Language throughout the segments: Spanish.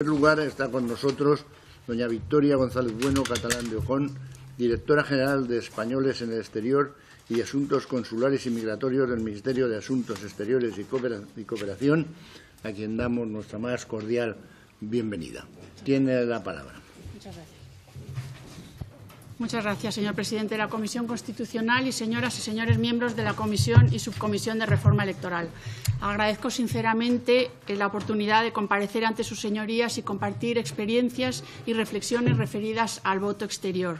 En primer lugar, está con nosotros doña Victoria González Bueno Catalán de Ojón, directora general de Españoles en el Exterior y Asuntos Consulares y Migratorios del Ministerio de Asuntos Exteriores y Cooperación, a quien damos nuestra más cordial bienvenida. Tiene la palabra. Muchas gracias. Muchas gracias, señor presidente de la Comisión Constitucional y señoras y señores miembros de la Comisión y Subcomisión de Reforma Electoral. Agradezco sinceramente la oportunidad de comparecer ante sus señorías y compartir experiencias y reflexiones referidas al voto exterior.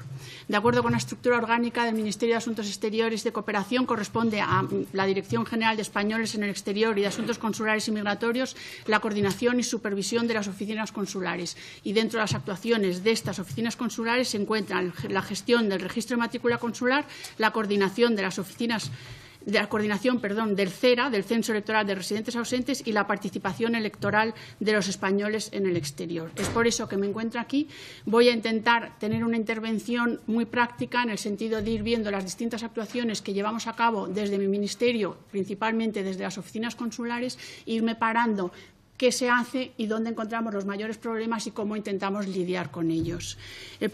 De acuerdo con la estructura orgánica del Ministerio de Asuntos Exteriores y de Cooperación, corresponde a la Dirección General de Españoles en el Exterior y de Asuntos Consulares y Migratorios la coordinación y supervisión de las oficinas consulares. Y dentro de las actuaciones de estas oficinas consulares se encuentran la gestión del registro de matrícula consular, la coordinación de las oficinas del CERA, del Censo Electoral de Residentes Ausentes, y la participación electoral de los españoles en el exterior. Es por eso que me encuentro aquí. Voy a intentar tener una intervención muy práctica en el sentido de ir viendo las distintas actuaciones que llevamos a cabo desde mi ministerio, principalmente desde las oficinas consulares, e irme parando qué se hace y dónde encontramos los mayores problemas y cómo intentamos lidiar con ellos. El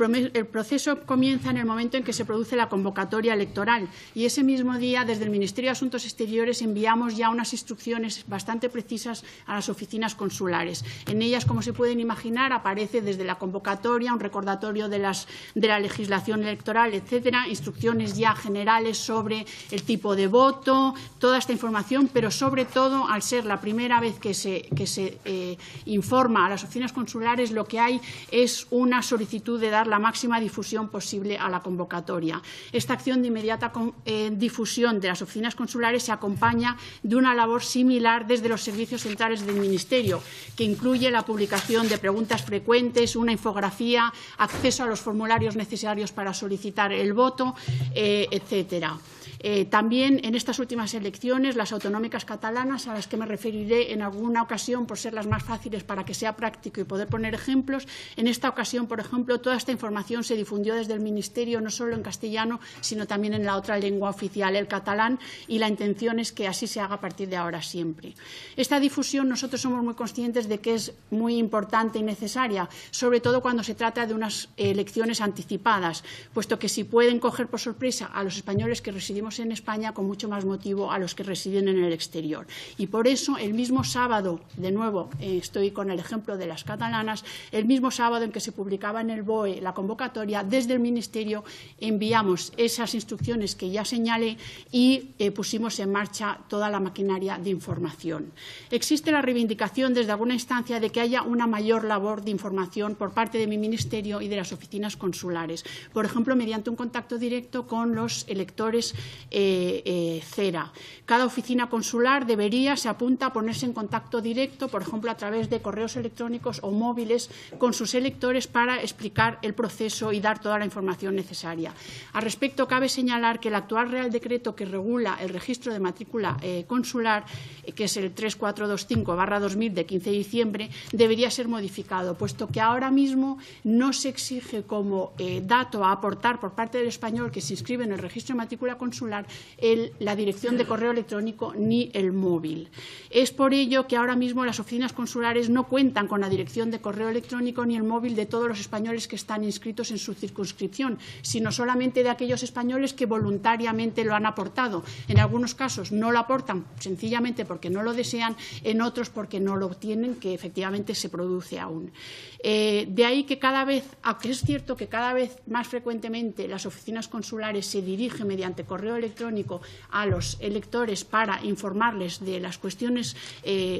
proceso comienza en el momento en que se produce la convocatoria electoral y ese mismo día, desde el Ministerio de Asuntos Exteriores, enviamos ya unas instrucciones bastante precisas a las oficinas consulares. En ellas, como se pueden imaginar, aparece desde la convocatoria un recordatorio de la legislación electoral, etcétera, instrucciones ya generales sobre el tipo de voto, toda esta información, pero sobre todo, al ser la primera vez que se informa a las oficinas consulares, lo que hay es una solicitud de dar la máxima difusión posible a la convocatoria. Esta acción de inmediata difusión de las oficinas consulares se acompaña de una labor similar desde los servicios centrales del Ministerio, que incluye la publicación de preguntas frecuentes, una infografía, acceso a los formularios necesarios para solicitar el voto, etcétera. También en estas últimas elecciones, las autonómicas catalanas, a las que me referiré en alguna ocasión por ser las más fáciles para que sea práctico y poder poner ejemplos, en esta ocasión, por ejemplo, toda esta información se difundió desde el Ministerio no solo en castellano, sino también en la otra lengua oficial, el catalán, y la intención es que así se haga a partir de ahora siempre. Esta difusión nosotros somos muy conscientes de que es muy importante y necesaria, sobre todo cuando se trata de unas elecciones anticipadas, puesto que si pueden coger por sorpresa a los españoles que residimos en España, con mucho más motivo a los que residen en el exterior. Y por eso, el mismo sábado, de nuevo, estoy con el ejemplo de las catalanas, el mismo sábado en que se publicaba en el BOE la convocatoria, desde el Ministerio enviamos esas instrucciones que ya señalé y pusimos en marcha toda la maquinaria de información. Existe la reivindicación desde alguna instancia de que haya una mayor labor de información por parte de mi ministerio y de las oficinas consulares, por ejemplo, mediante un contacto directo con los electores CERA. Cada oficina consular se apunta a ponerse en contacto directo, por ejemplo, a través de correos electrónicos o móviles, con sus electores para explicar el proceso y dar toda la información necesaria. Al respecto, cabe señalar que el actual Real Decreto que regula el registro de matrícula consular, que es el 3425/2000 de 15 de diciembre, debería ser modificado, puesto que ahora mismo no se exige como dato a aportar por parte del español que se inscribe en el registro de matrícula consular la dirección de correo electrónico ni el móvil. Es por ello que ahora mismo las oficinas consulares no cuentan con la dirección de correo electrónico ni el móvil de todos los españoles que están inscritos en su circunscripción, sino solamente de aquellos españoles que voluntariamente lo han aportado. En algunos casos no lo aportan sencillamente porque no lo desean, en otros porque no lo obtienen, que efectivamente se produce aún. De ahí que cada vez, aunque es cierto que cada vez más frecuentemente las oficinas consulares se dirigen mediante correo electrónico a los electores para informarles de las cuestiones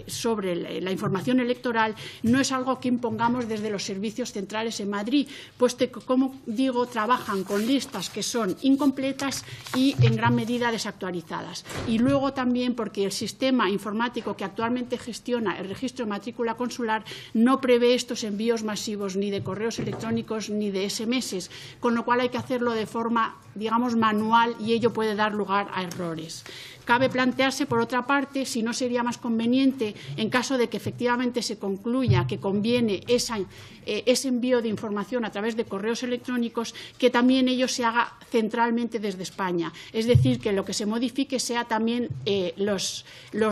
sobre la información electoral, no es algo que impongamos desde los servicios centrales en Madrid, puesto que, como digo, trabajan con listas que son incompletas y en gran medida desactualizadas. Y luego también porque el sistema informático que actualmente gestiona el registro de matrícula consular no prevé estos envíos masivos ni de correos electrónicos ni de SMS, con lo cual hay que hacerlo de forma, digamos, manual, y ello puede dar lugar a errores. Cabe plantearse, por otra parte, si no sería más conveniente, en caso de que efectivamente se concluya que conviene ese envío de información a través de correos electrónicos, que también ello se haga centralmente desde España. Es decir, que lo que se modifique sea también los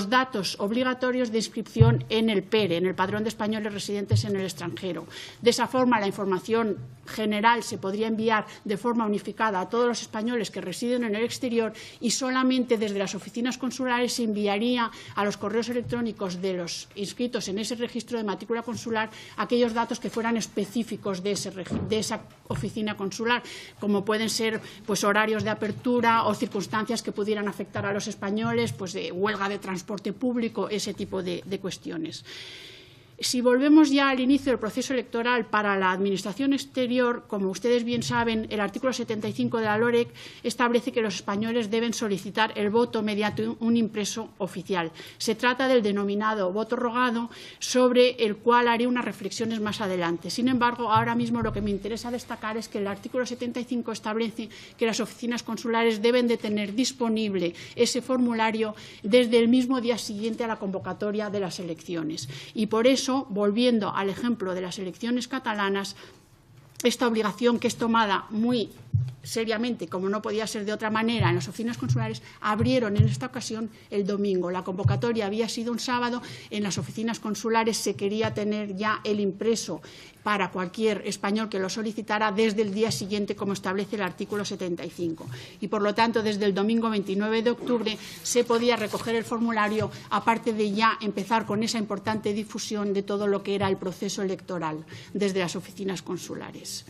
datos obligatorios de inscripción en el PERE, en el Padrón de Españoles Residentes en el extranjero. De esa forma, la información general se podría enviar de forma unificada a todos los españoles que residen en el exterior y solamente desde las oficinas consulares se enviaría a los correos electrónicos de los inscritos en ese registro de matrícula consular aquellos datos que fueran específicos de esa oficina consular, como pueden ser pues, horarios de apertura o circunstancias que pudieran afectar a los españoles, pues, de huelga de transporte público, ese tipo de cuestiones. Si volvemos ya al inicio del proceso electoral para la Administración exterior, como ustedes bien saben, el artículo 75 de la LOREC establece que los españoles deben solicitar el voto mediante un impreso oficial. Se trata del denominado voto rogado, sobre el cual haré unas reflexiones más adelante. Sin embargo, ahora mismo lo que me interesa destacar es que el artículo 75 establece que las oficinas consulares deben de tener disponible ese formulario desde el mismo día siguiente a la convocatoria de las elecciones. Y por eso, volviendo al ejemplo de las elecciones catalanas, esta obligación que es tomada muy seriamente, como no podía ser de otra manera, en las oficinas consulares, abrieron en esta ocasión el domingo. La convocatoria había sido un sábado, en las oficinas consulares se quería tener ya el impreso para cualquier español que lo solicitara desde el día siguiente, como establece el artículo 75. Y, por lo tanto, desde el domingo 29 de octubre se podía recoger el formulario, aparte de ya empezar con esa importante difusión de todo lo que era el proceso electoral desde las oficinas consulares.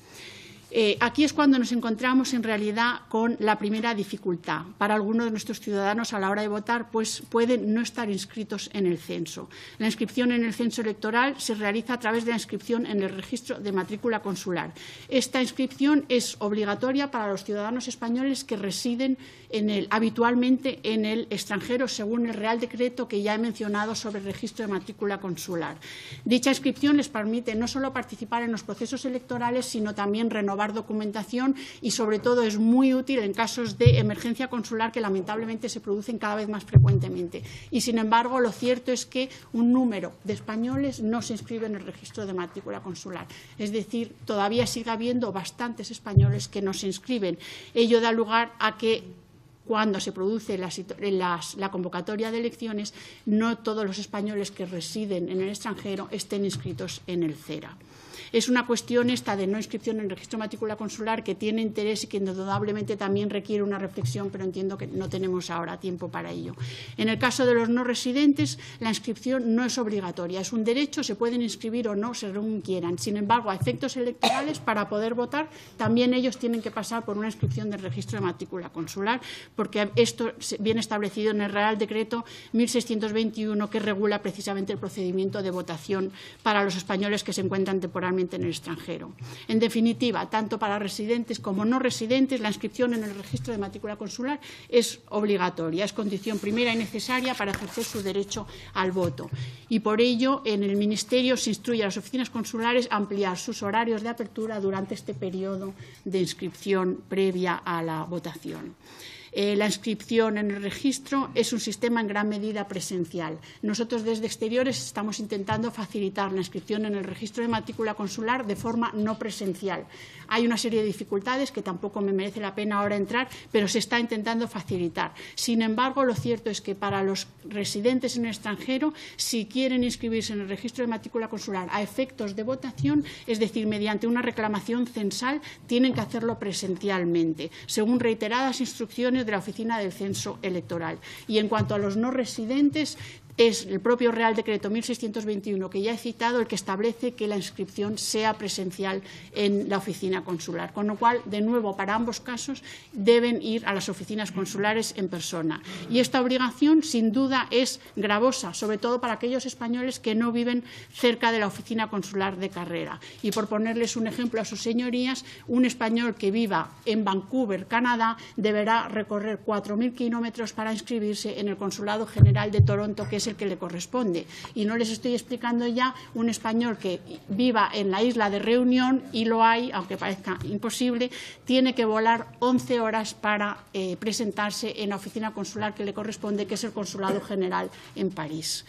Aquí es cuando nos encontramos en realidad con la primera dificultad. Para algunos de nuestros ciudadanos a la hora de votar pues pueden no estar inscritos en el censo. La inscripción en el censo electoral se realiza a través de la inscripción en el registro de matrícula consular. Esta inscripción es obligatoria para los ciudadanos españoles que residen habitualmente en el extranjero, según el Real Decreto que ya he mencionado sobre el registro de matrícula consular. Dicha inscripción les permite no solo participar en los procesos electorales, sino también renovar documentación y, sobre todo, es muy útil en casos de emergencia consular que lamentablemente se producen cada vez más frecuentemente. Y, sin embargo, lo cierto es que un número de españoles no se inscribe en el registro de matrícula consular. Es decir, todavía sigue habiendo bastantes españoles que no se inscriben. Ello da lugar a que, cuando se produce la convocatoria de elecciones, no todos los españoles que residen en el extranjero estén inscritos en el CERA. Es una cuestión esta de no inscripción en el registro de matrícula consular que tiene interés y que indudablemente también requiere una reflexión, pero entiendo que no tenemos ahora tiempo para ello. En el caso de los no residentes, la inscripción no es obligatoria, es un derecho, se pueden inscribir o no según quieran. Sin embargo, a efectos electorales, para poder votar, también ellos tienen que pasar por una inscripción del registro de matrícula consular, porque esto viene establecido en el Real Decreto 1621, que regula precisamente el procedimiento de votación para los españoles que se encuentran temporalmente en el extranjero. En definitiva, tanto para residentes como no residentes, la inscripción en el registro de matrícula consular es obligatoria, es condición primera y necesaria para ejercer su derecho al voto. Y por ello, en el Ministerio se instruye a las oficinas consulares a ampliar sus horarios de apertura durante este periodo de inscripción previa a la votación. La inscripción en el registro es un sistema en gran medida presencial. Nosotros desde Exteriores estamos intentando facilitar la inscripción en el registro de matrícula consular de forma no presencial. Hay una serie de dificultades que tampoco me merece la pena ahora entrar, pero se está intentando facilitar. Sin embargo, lo cierto es que para los residentes en el extranjero, si quieren inscribirse en el registro de matrícula consular a efectos de votación, es decir, mediante una reclamación censal, tienen que hacerlo presencialmente, según reiteradas instrucciones de la Oficina del Censo Electoral. Y en cuanto a los no residentes, es el propio Real Decreto 1621 que ya he citado el que establece que la inscripción sea presencial en la oficina consular, con lo cual, de nuevo, para ambos casos deben ir a las oficinas consulares en persona. Y esta obligación, sin duda, es gravosa, sobre todo para aquellos españoles que no viven cerca de la oficina consular de carrera. Y, por ponerles un ejemplo a sus señorías, un español que viva en Vancouver, Canadá, deberá recorrer 4.000 kilómetros para inscribirse en el Consulado General de Toronto, que es el que le corresponde. Y no les estoy explicando ya un español que viva en la isla de Reunión, y lo hay, aunque parezca imposible, tiene que volar 11 horas para presentarse en la oficina consular que le corresponde, que es el Consulado General en París.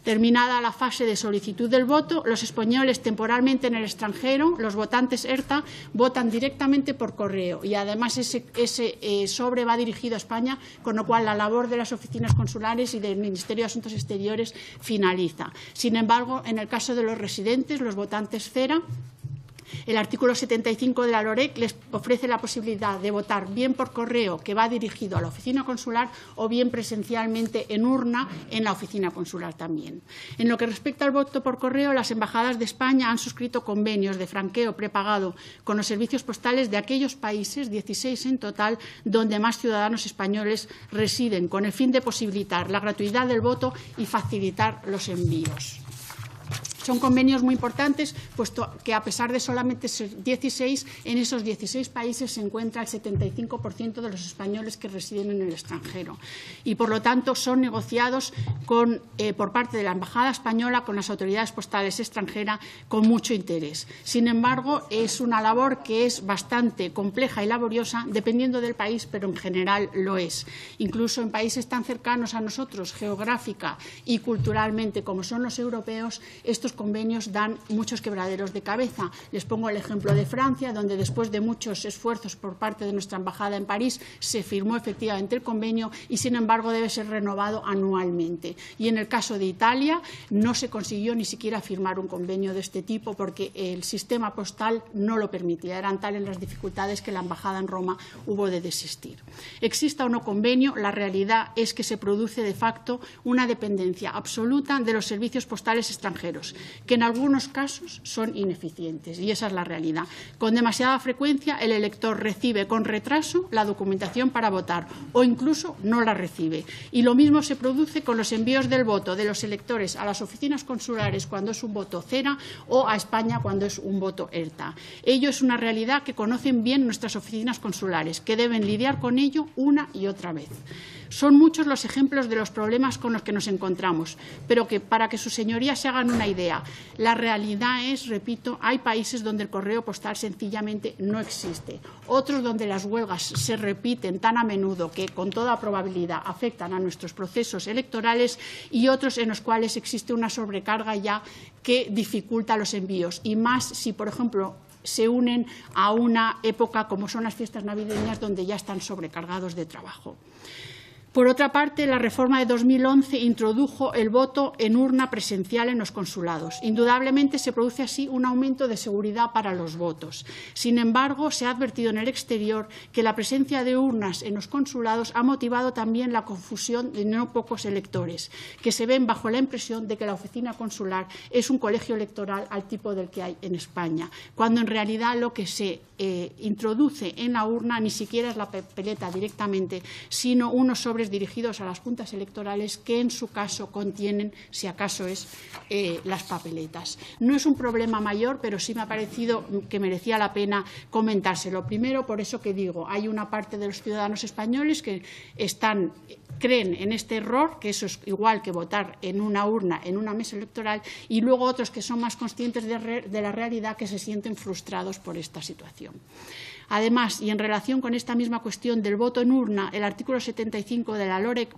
Terminada la fase de solicitud del voto, los españoles temporalmente en el extranjero, los votantes ERTA, votan directamente por correo, y además ese sobre va dirigido a España, con lo cual la labor de las oficinas consulares y del Ministerio de Asuntos Exteriores finaliza. Sin embargo, en el caso de los residentes, los votantes CERA, el artículo 75 de la LOREC les ofrece la posibilidad de votar bien por correo, que va dirigido a la oficina consular, o bien presencialmente en urna en la oficina consular también. En lo que respecta al voto por correo, las embajadas de España han suscrito convenios de franqueo prepagado con los servicios postales de aquellos países, 16 en total, donde más ciudadanos españoles residen, con el fin de posibilitar la gratuidad del voto y facilitar los envíos. Son convenios muy importantes, puesto que a pesar de solamente ser 16, en esos 16 países se encuentra el 75% de los españoles que residen en el extranjero. Y, por lo tanto, son negociados por parte de la Embajada española con las autoridades postales extranjeras con mucho interés. Sin embargo, es una labor que es bastante compleja y laboriosa, dependiendo del país, pero en general lo es. Incluso en países tan cercanos a nosotros, geográfica y culturalmente, como son los europeos, estos convenios dan muchos quebraderos de cabeza. Les pongo el ejemplo de Francia, donde después de muchos esfuerzos por parte de nuestra embajada en París se firmó efectivamente el convenio y, sin embargo, debe ser renovado anualmente. Y en el caso de Italia no se consiguió ni siquiera firmar un convenio de este tipo porque el sistema postal no lo permitía. Eran tales las dificultades que la embajada en Roma hubo de desistir. Exista o no convenio, la realidad es que se produce de facto una dependencia absoluta de los servicios postales extranjeros, que en algunos casos son ineficientes, y esa es la realidad. Con demasiada frecuencia el elector recibe con retraso la documentación para votar o incluso no la recibe. Y lo mismo se produce con los envíos del voto de los electores a las oficinas consulares cuando es un voto CERA o a España cuando es un voto ERTA. Ello es una realidad que conocen bien nuestras oficinas consulares, que deben lidiar con ello una y otra vez. Son muchos los ejemplos de los problemas con los que nos encontramos, pero que, para que sus señorías se hagan una idea, la realidad es, repito, hay países donde el correo postal sencillamente no existe, otros donde las huelgas se repiten tan a menudo que con toda probabilidad afectan a nuestros procesos electorales, y otros en los cuales existe una sobrecarga ya que dificulta los envíos, y más si, por ejemplo, se unen a una época como son las fiestas navideñas, donde ya están sobrecargados de trabajo. Por otra parte, la reforma de 2011 introdujo el voto en urna presencial en los consulados. Indudablemente se produce así un aumento de seguridad para los votos. Sin embargo, se ha advertido en el exterior que la presencia de urnas en los consulados ha motivado también la confusión de no pocos electores, que se ven bajo la impresión de que la oficina consular es un colegio electoral al tipo del que hay en España, cuando en realidad lo que se introduce en la urna ni siquiera es la papeleta directamente, sino unos sobres dirigidos a las juntas electorales que en su caso contienen, si acaso es, las papeletas. No es un problema mayor, pero sí me ha parecido que merecía la pena comentárselo. Primero, por eso que digo, hay una parte de los ciudadanos españoles que creen en este error, que eso es igual que votar en una urna, en una mesa electoral, y luego otros que son más conscientes de la realidad, que se sienten frustrados por esta situación. Además, y en relación con esta misma cuestión del voto en urna, el artículo 75 de la LOREC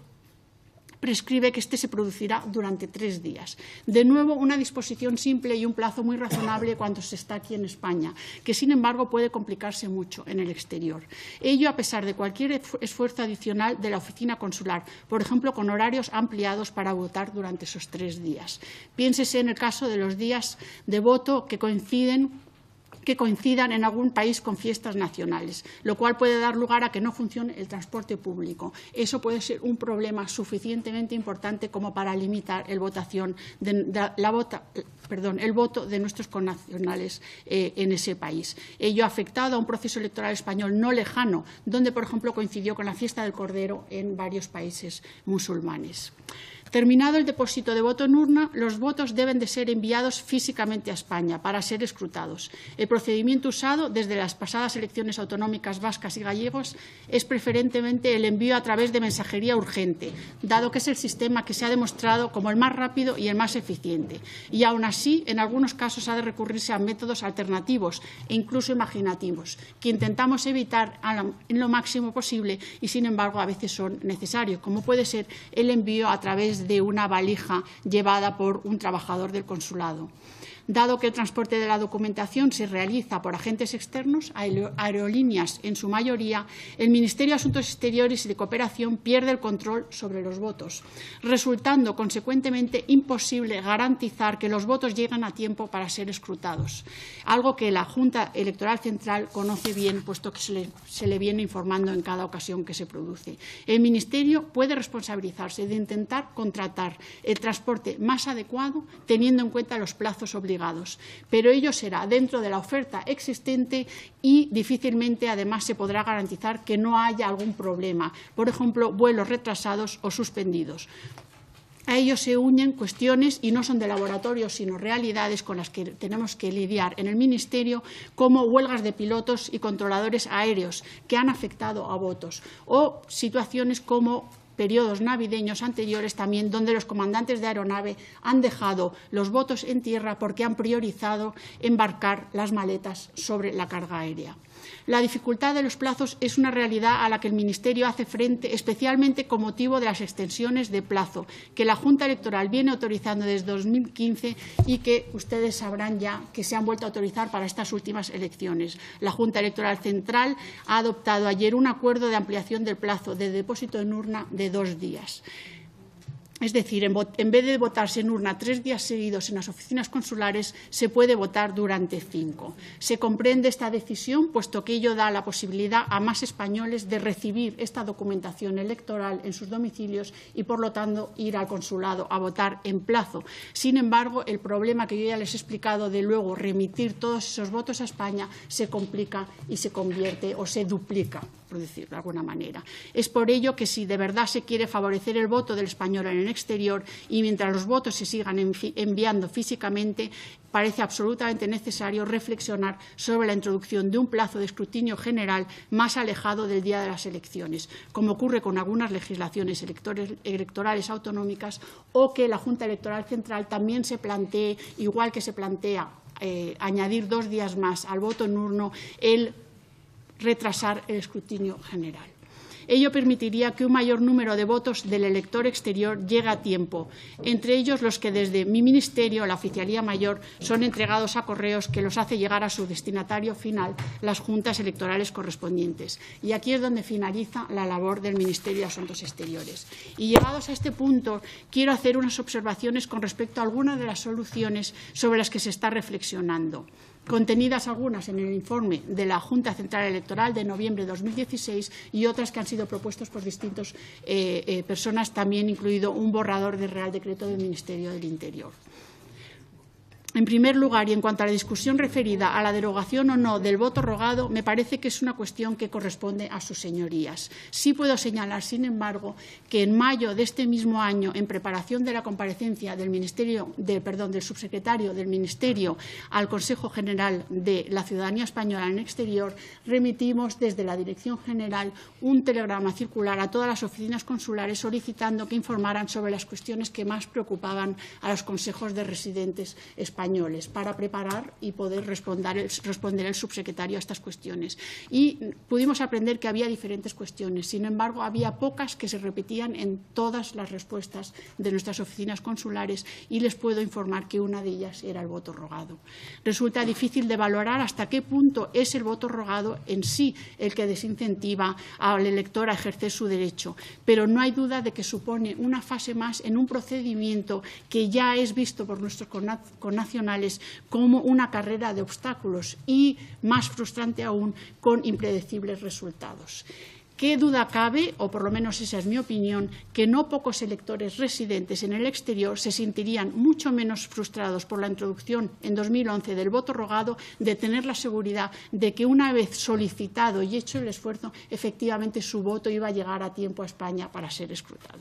prescribe que este se producirá durante 3 días. De nuevo, una disposición simple y un plazo muy razonable cuando se está aquí en España, que sin embargo puede complicarse mucho en el exterior. Ello a pesar de cualquier esfuerzo adicional de la oficina consular, por ejemplo, con horarios ampliados para votar durante esos 3 días. Piénsese en el caso de los días de voto que coincidan en algún país con fiestas nacionales, lo cual puede dar lugar a que no funcione el transporte público. Eso puede ser un problema suficientemente importante como para limitar la el voto de nuestros connacionales en ese país. Ello ha afectado a un proceso electoral español no lejano, donde, por ejemplo, coincidió con la fiesta del Cordero en varios países musulmanes. Terminado el depósito de voto en urna, los votos deben de ser enviados físicamente a España para ser escrutados. El procedimiento usado desde las pasadas elecciones autonómicas vascas y gallegos es preferentemente el envío a través de mensajería urgente, dado que es el sistema que se ha demostrado como el más rápido y el más eficiente. Y aún así, en algunos casos ha de recurrirse a métodos alternativos e incluso imaginativos, que intentamos evitar en lo máximo posible y, sin embargo, a veces son necesarios, como puede ser el envío a través de una valija llevada por un trabajador del consulado. Dado que el transporte de la documentación se realiza por agentes externos, aerolíneas en su mayoría, el Ministerio de Asuntos Exteriores y de Cooperación pierde el control sobre los votos, resultando consecuentemente imposible garantizar que los votos lleguen a tiempo para ser escrutados, algo que la Junta Electoral Central conoce bien, puesto que se le viene informando en cada ocasión que se produce. El Ministerio puede responsabilizarse de intentar contratar el transporte más adecuado, teniendo en cuenta los plazos obligados, pero ello será dentro de la oferta existente y difícilmente, además, se podrá garantizar que no haya algún problema, por ejemplo, vuelos retrasados o suspendidos. A ello se unen cuestiones, y no son de laboratorio, sino realidades con las que tenemos que lidiar en el Ministerio, como huelgas de pilotos y controladores aéreos que han afectado a votos, o situaciones como periodos navideños anteriores también, donde los comandantes de aeronave han dejado los votos en tierra porque han priorizado embarcar las maletas sobre la carga aérea. La dificultad de los plazos es una realidad a la que el Ministerio hace frente, especialmente con motivo de las extensiones de plazo que la Junta Electoral viene autorizando desde 2015 y que ustedes sabrán ya que se han vuelto a autorizar para estas últimas elecciones. La Junta Electoral Central ha adoptado ayer un acuerdo de ampliación del plazo de depósito en urna de 2 días. Es decir, en vez de votarse en urna 3 días seguidos en las oficinas consulares, se puede votar durante 5. Se comprende esta decisión, puesto que ello da la posibilidad a más españoles de recibir esta documentación electoral en sus domicilios y, por lo tanto, ir al consulado a votar en plazo. Sin embargo, el problema que yo ya les he explicado de luego remitir todos esos votos a España se complica y se convierte o se duplica, por decirlo de alguna manera. Es por ello que, si de verdad se quiere favorecer el voto del español en el exterior y mientras los votos se sigan enviando físicamente, parece absolutamente necesario reflexionar sobre la introducción de un plazo de escrutinio general más alejado del día de las elecciones, como ocurre con algunas legislaciones electorales autonómicas, o que la Junta Electoral Central también se plantee, igual que se plantea añadir 2 días más al voto en urna, el retrasar el escrutinio general. Ello permitiría que un mayor número de votos del elector exterior llegue a tiempo, entre ellos los que desde mi ministerio, la Oficialía Mayor, son entregados a correos que los hace llegar a su destinatario final, las juntas electorales correspondientes. Y aquí es donde finaliza la labor del Ministerio de Asuntos Exteriores. Y llegados a este punto, quiero hacer unas observaciones con respecto a algunas de las soluciones sobre las que se está reflexionando, contenidas algunas en el informe de la Junta Central Electoral de noviembre de 2016 y otras que han sido propuestas por distintas personas, también incluido un borrador de Real Decreto del Ministerio del Interior. En primer lugar, y en cuanto a la discusión referida a la derogación o no del voto rogado, me parece que es una cuestión que corresponde a sus señorías. Sí puedo señalar, sin embargo, que en mayo de este mismo año, en preparación de la comparecencia del subsecretario del Ministerio al Consejo General de la Ciudadanía Española en el Exterior, remitimos desde la Dirección General un telegrama circular a todas las oficinas consulares solicitando que informaran sobre las cuestiones que más preocupaban a los consejos de residentes españoles, para preparar y poder responder el subsecretario a estas cuestiones. Y pudimos aprender que había diferentes cuestiones. Sin embargo, había pocas que se repetían en todas las respuestas de nuestras oficinas consulares, y les puedo informar que una de ellas era el voto rogado. Resulta difícil de valorar hasta qué punto es el voto rogado en sí el que desincentiva al elector a ejercer su derecho, pero no hay duda de que supone una fase más en un procedimiento que ya es visto por nuestros connacionales como una carrera de obstáculos y, más frustrante aún, con impredecibles resultados. ¿Qué duda cabe, o por lo menos esa es mi opinión, que no pocos electores residentes en el exterior se sentirían mucho menos frustrados por la introducción en 2011 del voto rogado, de tener la seguridad de que una vez solicitado y hecho el esfuerzo, efectivamente su voto iba a llegar a tiempo a España para ser escrutado?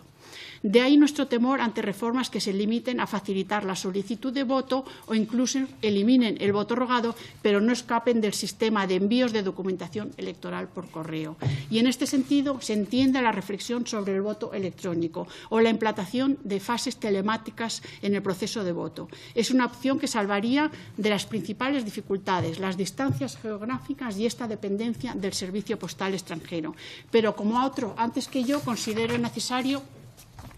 De ahí nuestro temor ante reformas que se limiten a facilitar la solicitud de voto o incluso eliminen el voto rogado, pero no escapen del sistema de envíos de documentación electoral por correo. Y en este sentido se entiende la reflexión sobre el voto electrónico o la implantación de fases telemáticas en el proceso de voto. Es una opción que salvaría de las principales dificultades, las distancias geográficas y esta dependencia del servicio postal extranjero. Pero como otro antes que yo considero necesario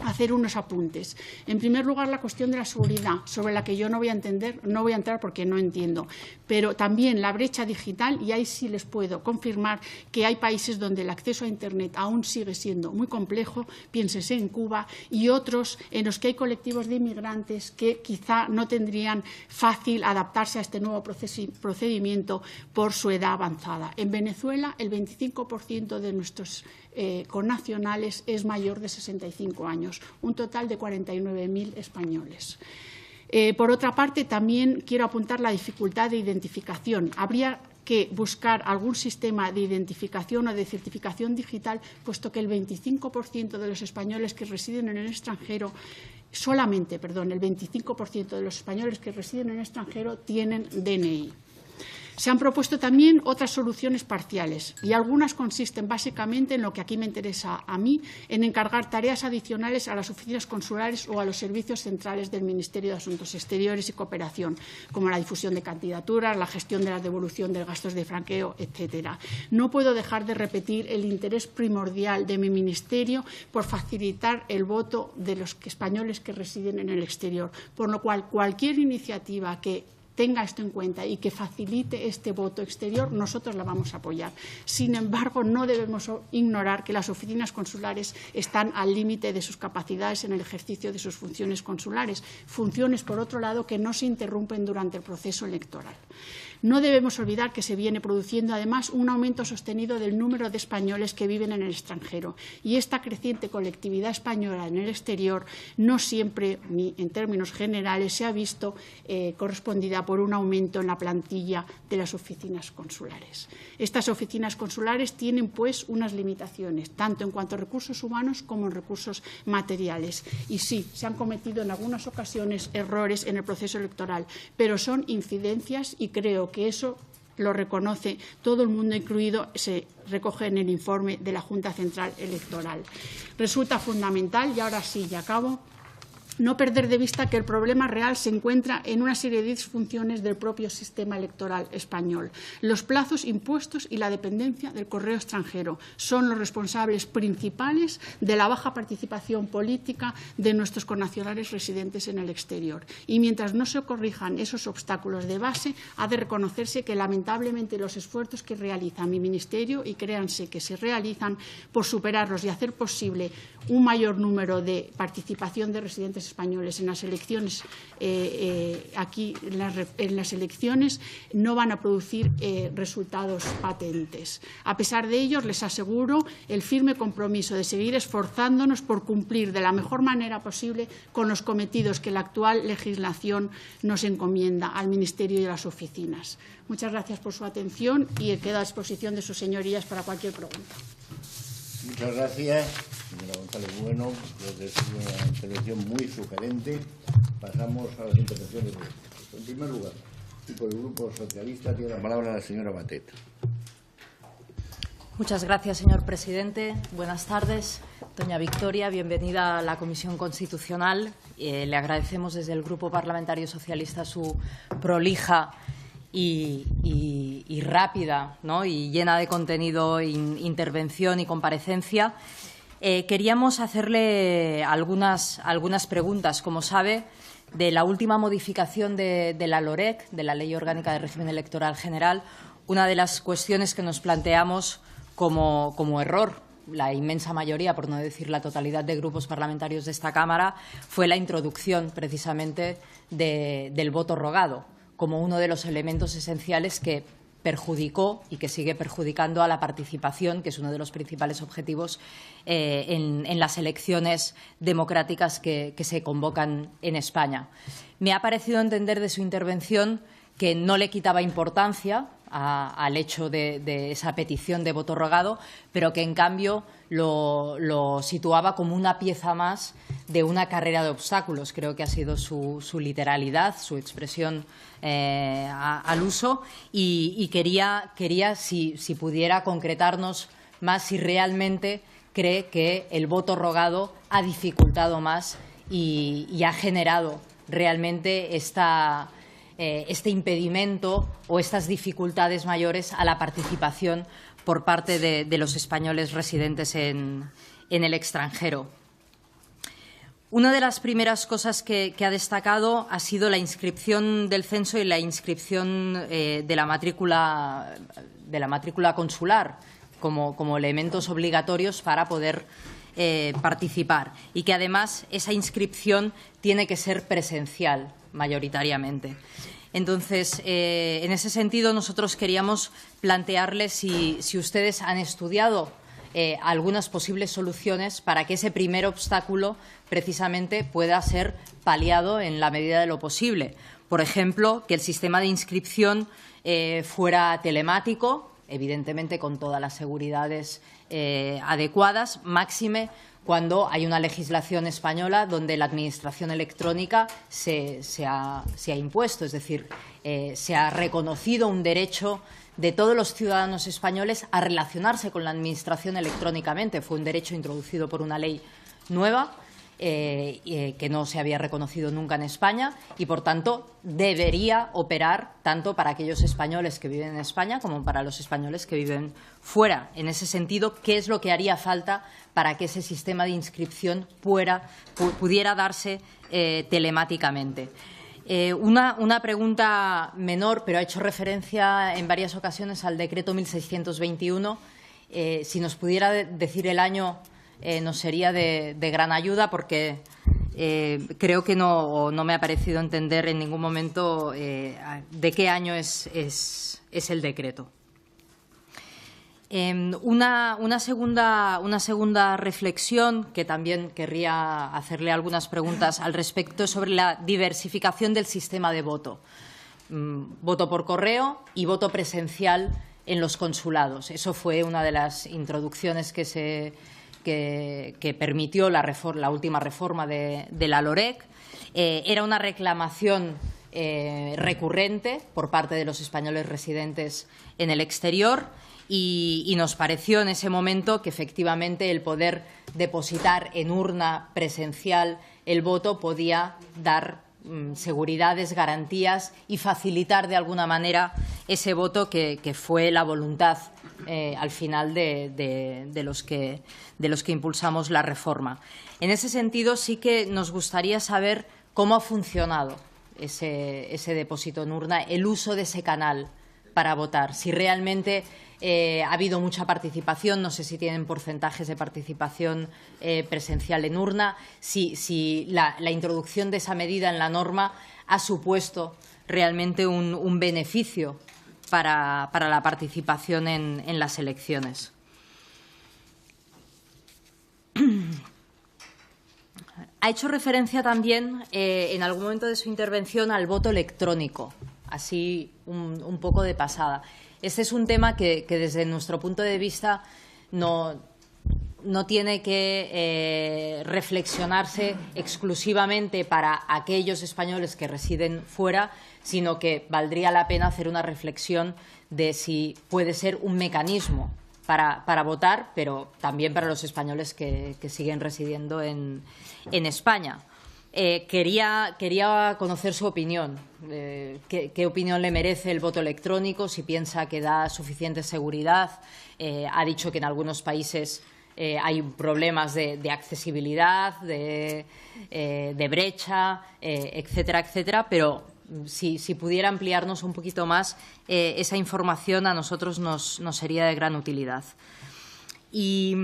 hacer unos apuntes. En primer lugar, la cuestión de la seguridad, sobre la que yo no voy a entrar porque no entiendo, pero también la brecha digital, y ahí sí les puedo confirmar que hay países donde el acceso a Internet aún sigue siendo muy complejo, piénsese en Cuba, y otros en los que hay colectivos de inmigrantes que quizá no tendrían fácil adaptarse a este nuevo procedimiento por su edad avanzada. En Venezuela, el 25% de nuestros connacionales es mayor de 65 años, un total de 49.000 españoles. Por otra parte, también quiero apuntar la dificultad de identificación. Habría que buscar algún sistema de identificación o de certificación digital, puesto que el 25% de los españoles que residen en el extranjero, solamente, perdón, el 25% de los españoles que residen en el extranjero tienen DNI. Se han propuesto también otras soluciones parciales y algunas consisten básicamente en lo que aquí me interesa a mí, en encargar tareas adicionales a las oficinas consulares o a los servicios centrales del Ministerio de Asuntos Exteriores y Cooperación, como la difusión de candidaturas, la gestión de la devolución de gastos de franqueo, etcétera. No puedo dejar de repetir el interés primordial de mi ministerio por facilitar el voto de los españoles que residen en el exterior, por lo cual cualquier iniciativa que tenga esto en cuenta y que facilite este voto exterior, nosotros la vamos a apoyar. Sin embargo, no debemos ignorar que las oficinas consulares están al límite de sus capacidades en el ejercicio de sus funciones consulares, funciones, por otro lado, que no se interrumpen durante el proceso electoral. No debemos olvidar que se viene produciendo, además, un aumento sostenido del número de españoles que viven en el extranjero y esta creciente colectividad española en el exterior no siempre, ni en términos generales, se ha visto correspondida por un aumento en la plantilla de las oficinas consulares. Estas oficinas consulares tienen, pues, unas limitaciones, tanto en cuanto a recursos humanos como en recursos materiales. Y sí, se han cometido en algunas ocasiones errores en el proceso electoral, pero son incidencias y creo que eso lo reconoce todo el mundo, incluido se recoge en el informe de la Junta Central Electoral. Resulta fundamental, y ahora sí, ya acabo, no perder de vista que el problema real se encuentra en una serie de disfunciones del propio sistema electoral español. Los plazos impuestos y la dependencia del correo extranjero son los responsables principales de la baja participación política de nuestros connacionales residentes en el exterior. Y mientras no se corrijan esos obstáculos de base, ha de reconocerse que lamentablemente los esfuerzos que realiza mi ministerio, y créanse que se realizan por superarlos y hacer posible un mayor número de participación de residentes españoles en las elecciones, aquí en las elecciones, no van a producir resultados patentes. A pesar de ello, les aseguro el firme compromiso de seguir esforzándonos por cumplir de la mejor manera posible con los cometidos que la actual legislación nos encomienda al Ministerio y a las oficinas. Muchas gracias por su atención y quedo a disposición de sus señorías para cualquier pregunta. Muchas gracias, señora González Bueno. Creo que es una intervención muy sugerente. Pasamos a las intervenciones. En primer lugar, y por el Grupo Socialista, tiene la palabra la señora Batet. Muchas gracias, señor presidente. Buenas tardes. Doña Victoria, bienvenida a la Comisión Constitucional. Le agradecemos desde el Grupo Parlamentario Socialista su prolija y rápida, ¿no?, y llena de contenido intervención y comparecencia. Queríamos hacerle algunas preguntas. Como sabe, de la última modificación de la LOREC, de la Ley Orgánica de Régimen Electoral General, una de las cuestiones que nos planteamos como error, la inmensa mayoría, por no decir la totalidad de grupos parlamentarios de esta Cámara, fue la introducción precisamente del voto rogado como uno de los elementos esenciales que perjudicó y que sigue perjudicando a la participación, que es uno de los principales objetivos en las elecciones democráticas que se convocan en España. Me ha parecido entender de su intervención que no le quitaba importancia al hecho de esa petición de voto rogado, pero que en cambio lo situaba como una pieza más de una carrera de obstáculos. Creo que ha sido su literalidad, su expresión al uso, y quería si pudiera concretarnos más si realmente cree que el voto rogado ha dificultado más y ha generado realmente este impedimento o estas dificultades mayores a la participación por parte de los españoles residentes en el extranjero. Una de las primeras cosas que ha destacado ha sido la inscripción del censo y la inscripción de la matrícula consular como elementos obligatorios para poder participar, y que además esa inscripción tiene que ser presencial mayoritariamente. Entonces, en ese sentido, nosotros queríamos plantearles si ustedes han estudiado algunas posibles soluciones para que ese primer obstáculo precisamente pueda ser paliado en la medida de lo posible. Por ejemplo, que el sistema de inscripción fuera telemático, evidentemente con todas las seguridades adecuadas, máxime cuando hay una legislación española donde la administración electrónica se ha impuesto, es decir, se ha reconocido un derecho de todos los ciudadanos españoles a relacionarse con la administración electrónicamente. Fue un derecho introducido por una ley nueva que no se había reconocido nunca en España y, por tanto, debería operar tanto para aquellos españoles que viven en España como para los españoles que viven fuera. En ese sentido, ¿qué es lo que haría falta para que ese sistema de inscripción pudiera darse telemáticamente? Una pregunta menor, pero ha hecho referencia en varias ocasiones al decreto 1621. Si nos pudiera decir el año, nos sería de gran ayuda, porque creo que no me ha parecido entender en ningún momento de qué año es el decreto. Una segunda reflexión, que también querría hacerle algunas preguntas al respecto, sobre la diversificación del sistema de voto. Voto por correo y voto presencial en los consulados. Eso fue una de las introducciones que permitió la última reforma de la LOREC. Era una reclamación recurrente por parte de los españoles residentes en el exterior. Y nos pareció en ese momento que efectivamente el poder depositar en urna presencial el voto podía dar seguridades, garantías y facilitar de alguna manera ese voto que fue la voluntad al final de los que impulsamos la reforma. En ese sentido, sí que nos gustaría saber cómo ha funcionado ese depósito en urna, el uso de ese canal para votar, si realmente ha habido mucha participación. No sé si tienen porcentajes de participación presencial en urna, si la introducción de esa medida en la norma ha supuesto realmente un beneficio para la participación en las elecciones. Ha hecho referencia también en algún momento de su intervención al voto electrónico, así un poco de pasada. Este es un tema que desde nuestro punto de vista no tiene que reflexionarse exclusivamente para aquellos españoles que residen fuera, sino que valdría la pena hacer una reflexión de si puede ser un mecanismo para votar, pero también para los españoles que siguen residiendo en España. Quería conocer su opinión. ¿Qué opinión le merece el voto electrónico? Si piensa que da suficiente seguridad. Ha dicho que en algunos países hay problemas de accesibilidad, de brecha, etcétera, etcétera. Pero si pudiera ampliarnos un poquito más esa información, a nosotros nos sería de gran utilidad. Y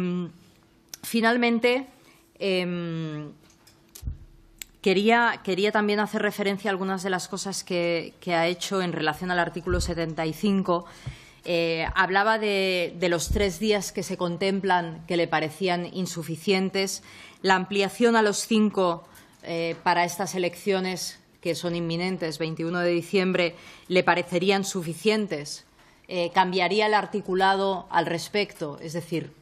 finalmente, Quería también hacer referencia a algunas de las cosas que ha hecho en relación al artículo 75. Hablaba de los 3 días que se contemplan que le parecían insuficientes, la ampliación a los 5 para estas elecciones que son inminentes, 21 de diciembre, le parecerían suficientes. ¿Cambiaría el articulado al respecto? Es decir,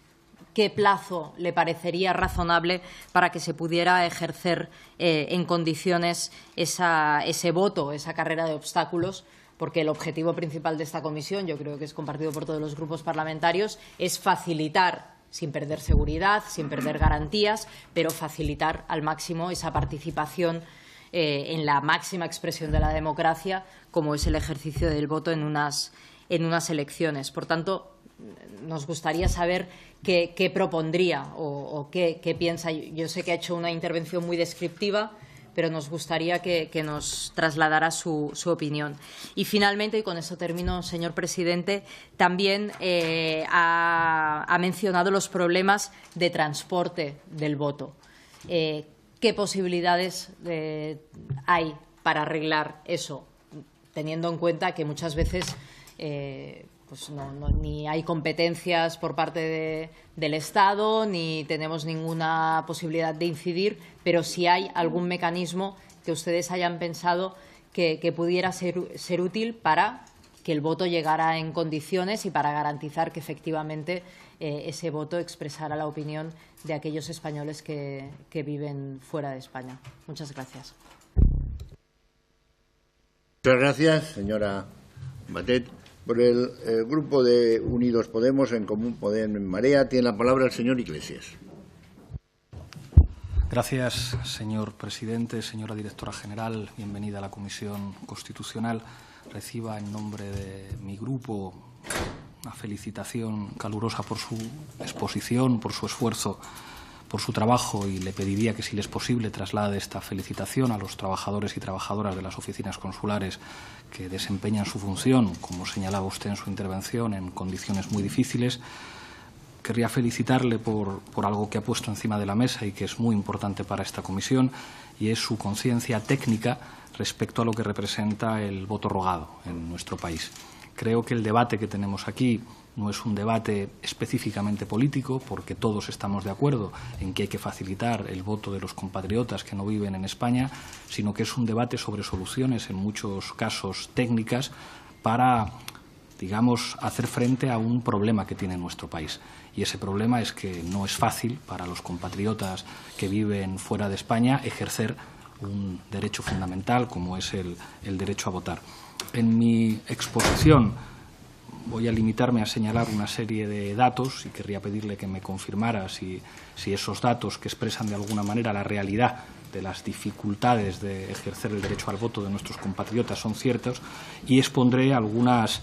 ¿qué plazo le parecería razonable para que se pudiera ejercer en condiciones ese voto, esa carrera de obstáculos? Porque el objetivo principal de esta comisión, yo creo que es compartido por todos los grupos parlamentarios, es facilitar, sin perder seguridad, sin perder garantías, pero facilitar al máximo esa participación en la máxima expresión de la democracia, como es el ejercicio del voto en unas elecciones. Por tanto, nos gustaría saber qué propondría o qué piensa. Yo sé que ha hecho una intervención muy descriptiva, pero nos gustaría que nos trasladara su opinión. Y finalmente, y con eso termino, señor presidente, también ha mencionado los problemas de transporte del voto. ¿Qué posibilidades hay para arreglar eso, teniendo en cuenta que muchas veces pues ni hay competencias por parte del Estado, ni tenemos ninguna posibilidad de incidir, pero si hay algún mecanismo que ustedes hayan pensado que pudiera ser útil para que el voto llegara en condiciones y para garantizar que efectivamente ese voto expresara la opinión de aquellos españoles que viven fuera de España. Muchas gracias. Muchas gracias, señora Batet. Por el Grupo de Unidos Podemos, En Común Podem, En Marea, tiene la palabra el señor Iglesias. Gracias, señor presidente. Señora directora general, bienvenida a la Comisión Constitucional. Reciba en nombre de mi grupo una felicitación calurosa por su exposición, por su esfuerzo, por su trabajo, y le pediría que, si le es posible, traslade esta felicitación a los trabajadores y trabajadoras de las oficinas consulares que desempeñan su función, como señalaba usted en su intervención, en condiciones muy difíciles. Querría felicitarle por algo que ha puesto encima de la mesa y que es muy importante para esta comisión, y es su conciencia técnica respecto a lo que representa el voto rogado en nuestro país. Creo que el debate que tenemos aquí no es un debate específicamente político, porque todos estamos de acuerdo en que hay que facilitar el voto de los compatriotas que no viven en España, sino que es un debate sobre soluciones, en muchos casos técnicas, para, digamos, hacer frente a un problema que tiene nuestro país. Y ese problema es que no es fácil para los compatriotas que viven fuera de España ejercer un derecho fundamental como es el derecho a votar. En mi exposición voy a limitarme a señalar una serie de datos, y querría pedirle que me confirmara si esos datos, que expresan de alguna manera la realidad de las dificultades de ejercer el derecho al voto de nuestros compatriotas, son ciertos, y expondré algunas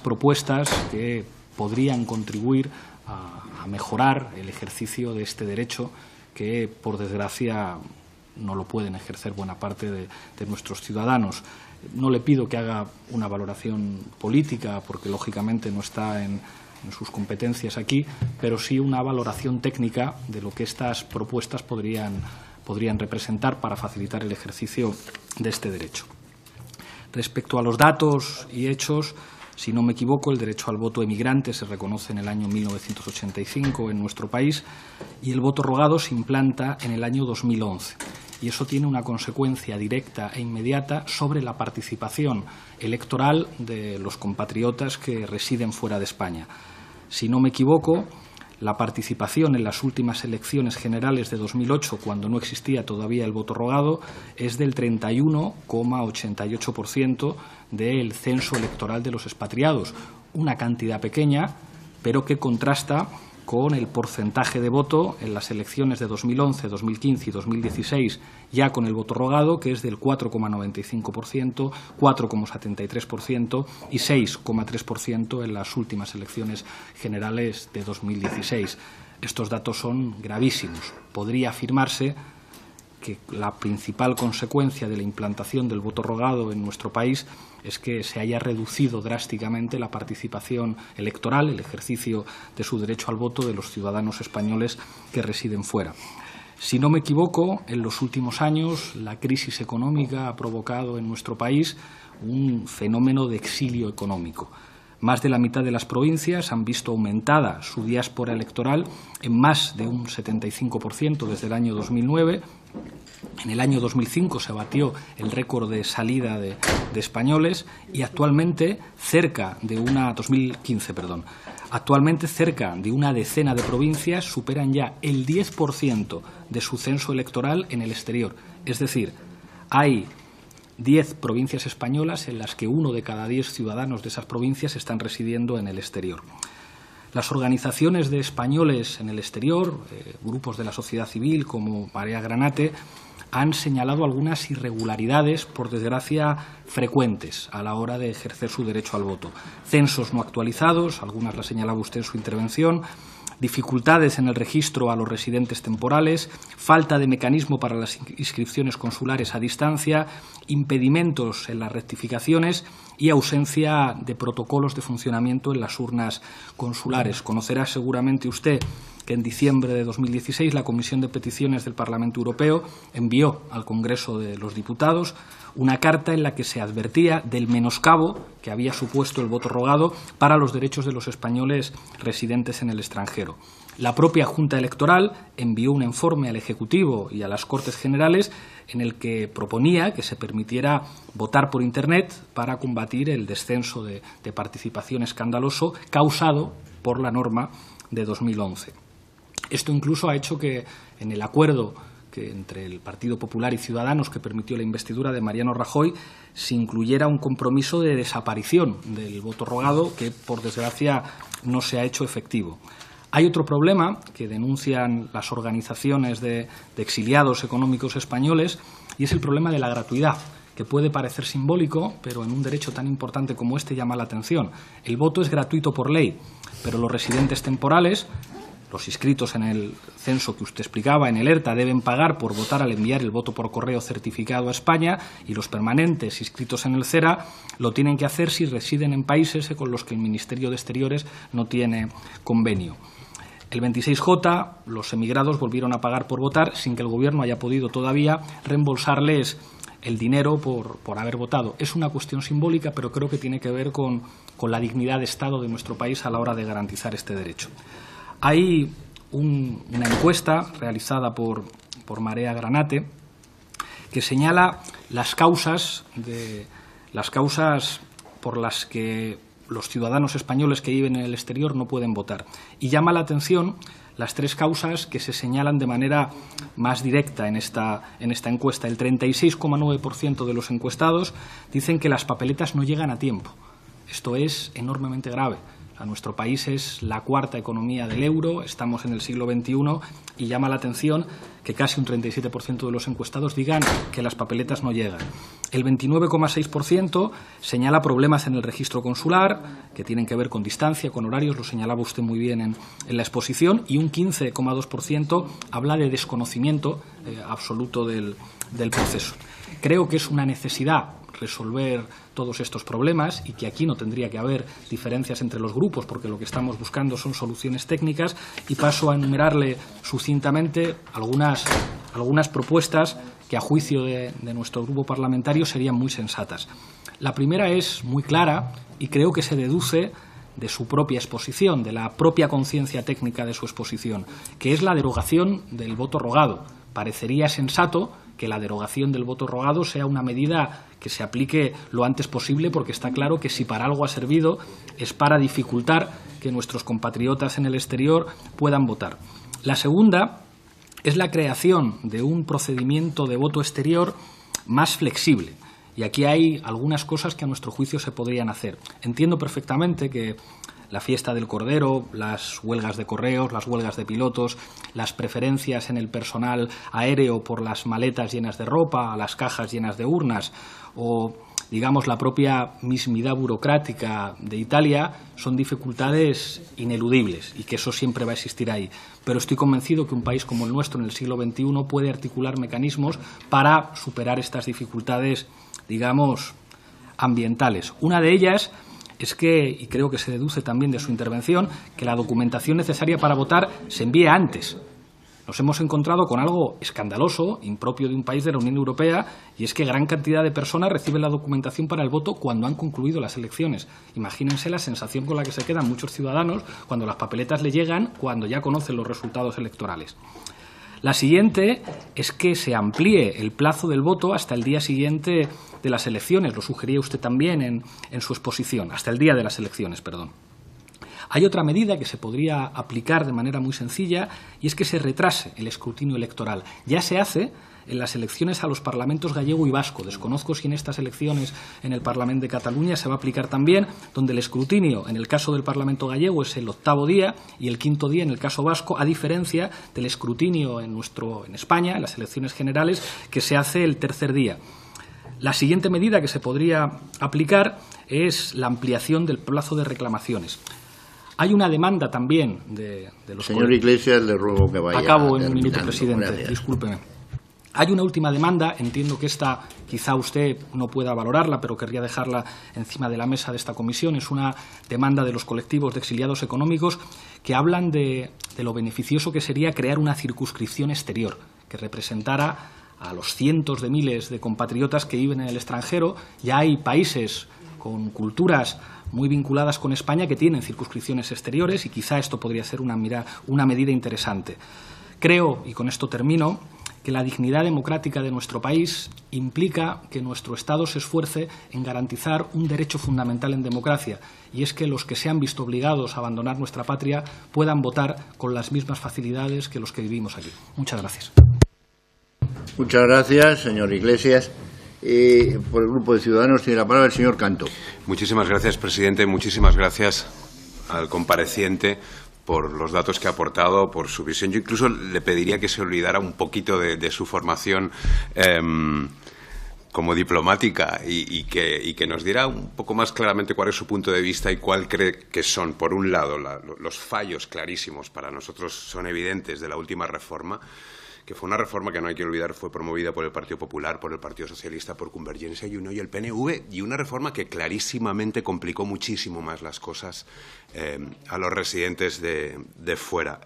propuestas que podrían contribuir a mejorar el ejercicio de este derecho que, por desgracia, no lo pueden ejercer buena parte de nuestros ciudadanos. No le pido que haga una valoración política, porque lógicamente no está en sus competencias aquí, pero sí una valoración técnica de lo que estas propuestas podrían representar para facilitar el ejercicio de este derecho. Respecto a los datos y hechos, si no me equivoco, el derecho al voto emigrante se reconoce en el año 1985 en nuestro país, y el voto rogado se implanta en el año 2011. Y eso tiene una consecuencia directa e inmediata sobre la participación electoral de los compatriotas que residen fuera de España. Si no me equivoco, la participación en las últimas elecciones generales de 2008, cuando no existía todavía el voto rogado, es del 31,88% del censo electoral de los expatriados. Una cantidad pequeña, pero que contrasta con el porcentaje de voto en las elecciones de 2011, 2015 y 2016, ya con el voto rogado, que es del 4,95%, 4,73% y 6,3% en las últimas elecciones generales de 2016. Estos datos son gravísimos. Podría afirmarse que la principal consecuencia de la implantación del voto rogado en nuestro país es que se haya reducido drásticamente la participación electoral, el ejercicio de su derecho al voto de los ciudadanos españoles que residen fuera. Si no me equivoco, en los últimos años la crisis económica ha provocado en nuestro país un fenómeno de exilio económico. Más de la mitad de las provincias han visto aumentada su diáspora electoral en más de un 75% desde el año 2009. En el año 2005 se batió el récord de salida de españoles y actualmente cerca de una decena de provincias superan ya el 10% de su censo electoral en el exterior. Es decir, hay 10 provincias españolas en las que 1 de cada 10 ciudadanos de esas provincias están residiendo en el exterior. Las organizaciones de españoles en el exterior, grupos de la sociedad civil como Marea Granate, han señalado algunas irregularidades, por desgracia, frecuentes a la hora de ejercer su derecho al voto. Censos no actualizados, algunas las señalaba usted en su intervención, dificultades en el registro a los residentes temporales, falta de mecanismo para las inscripciones consulares a distancia, impedimentos en las rectificaciones y ausencia de protocolos de funcionamiento en las urnas consulares. Conocerá seguramente usted que en diciembre de 2016 la Comisión de Peticiones del Parlamento Europeo envió al Congreso de los Diputados una carta en la que se advertía del menoscabo que había supuesto el voto rogado para los derechos de los españoles residentes en el extranjero. La propia Junta Electoral envió un informe al Ejecutivo y a las Cortes Generales en el que proponía que se permitiera votar por Internet para combatir el descenso de participación escandaloso causado por la norma de 2011. Esto incluso ha hecho que en el acuerdo entre el Partido Popular y Ciudadanos que permitió la investidura de Mariano Rajoy se incluyera un compromiso de desaparición del voto rogado que, por desgracia, no se ha hecho efectivo. Hay otro problema que denuncian las organizaciones de exiliados económicos españoles y es el problema de la gratuidad, que puede parecer simbólico, pero en un derecho tan importante como este llama la atención. El voto es gratuito por ley, pero los residentes temporales, los inscritos en el censo que usted explicaba, en el ERTA, deben pagar por votar al enviar el voto por correo certificado a España y los permanentes inscritos en el CERA lo tienen que hacer si residen en países con los que el Ministerio de Exteriores no tiene convenio. El 26J, los emigrados volvieron a pagar por votar sin que el Gobierno haya podido todavía reembolsarles el dinero por haber votado. Es una cuestión simbólica, pero creo que tiene que ver con la dignidad de Estado de nuestro país a la hora de garantizar este derecho. Hay una encuesta realizada por Marea Granate que señala las causas por las que los ciudadanos españoles que viven en el exterior no pueden votar. Y llama la atención las 3 causas que se señalan de manera más directa en esta encuesta. El 36,9% de los encuestados dicen que las papeletas no llegan a tiempo. Esto es enormemente grave. Nuestro país es la 4ª economía del euro, estamos en el siglo XXI y llama la atención que casi un 37% de los encuestados digan que las papeletas no llegan. El 29,6% señala problemas en el registro consular que tienen que ver con distancia, con horarios, lo señalaba usted muy bien en la exposición, y un 15,2% habla de desconocimiento absoluto del proceso. Creo que es una necesidad resolver todos estos problemas y que aquí no tendría que haber diferencias entre los grupos porque lo que estamos buscando son soluciones técnicas, y paso a enumerarle sucintamente algunas propuestas que a juicio de nuestro grupo parlamentario serían muy sensatas. La primera es muy clara y creo que se deduce de su propia exposición, de la propia conciencia técnica de su exposición, que es la derogación del voto rogado. Parecería sensato que la derogación del voto rogado sea una medida que se aplique lo antes posible, porque está claro que si para algo ha servido es para dificultar que nuestros compatriotas en el exterior puedan votar. La segunda es la creación de un procedimiento de voto exterior más flexible. Y aquí hay algunas cosas que a nuestro juicio se podrían hacer. Entiendo perfectamente que la fiesta del Cordero, las huelgas de correos, las huelgas de pilotos, las preferencias en el personal aéreo por las maletas llenas de ropa, las cajas llenas de urnas o, digamos, la propia mismidad burocrática de Italia son dificultades ineludibles y que eso siempre va a existir ahí. Pero estoy convencido que un país como el nuestro en el siglo XXI puede articular mecanismos para superar estas dificultades, digamos, ambientales. Una de ellas es que, y creo que se deduce también de su intervención, que la documentación necesaria para votar se envíe antes. Nos hemos encontrado con algo escandaloso, impropio de un país de la Unión Europea, y es que gran cantidad de personas reciben la documentación para el voto cuando han concluido las elecciones. Imagínense la sensación con la que se quedan muchos ciudadanos cuando las papeletas le llegan, cuando ya conocen los resultados electorales. La siguiente es que se amplíe el plazo del voto hasta el día siguiente de las elecciones. Lo sugería usted también en su exposición, hasta el día de las elecciones, perdón. Hay otra medida que se podría aplicar de manera muy sencilla y es que se retrase el escrutinio electoral. Ya se hace en las elecciones a los parlamentos gallego y vasco. Desconozco si en estas elecciones en el Parlamento de Cataluña se va a aplicar también, donde el escrutinio en el caso del Parlamento gallego es el 8º día y el 5º día en el caso vasco, a diferencia del escrutinio en España, en las elecciones generales, que se hace el 3er día. La siguiente medida que se podría aplicar es la ampliación del plazo de reclamaciones. Hay una demanda también de los... Señor Iglesias, le ruego que vaya. Acabo en un minuto, presidente. Gracias. Discúlpeme. Hay una última demanda, entiendo que esta quizá usted no pueda valorarla, pero querría dejarla encima de la mesa de esta comisión. Es una demanda de los colectivos de exiliados económicos que hablan de lo beneficioso que sería crear una circunscripción exterior que representara a los cientos de miles de compatriotas que viven en el extranjero. Ya hay países con culturas muy vinculadas con España que tienen circunscripciones exteriores y quizá esto podría ser una medida interesante. Creo, y con esto termino, que la dignidad democrática de nuestro país implica que nuestro Estado se esfuerce en garantizar un derecho fundamental en democracia, y es que los que se han visto obligados a abandonar nuestra patria puedan votar con las mismas facilidades que los que vivimos aquí. Muchas gracias. Muchas gracias, señor Iglesias. Por el Grupo de Ciudadanos tiene la palabra el señor Cantó. Muchísimas gracias, presidente. Muchísimas gracias al compareciente por los datos que ha aportado, por su visión. Yo incluso le pediría que se olvidara un poquito de su formación como diplomática y que nos diera un poco más claramente cuál es su punto de vista y cuál cree que son, por un lado, los fallos clarísimos, para nosotros son evidentes, de la última reforma, que fue una reforma que no hay que olvidar, fue promovida por el Partido Popular, por el Partido Socialista, por Convergencia y Unió y el PNV, y una reforma que clarísimamente complicó muchísimo más las cosas a los residentes de fuera.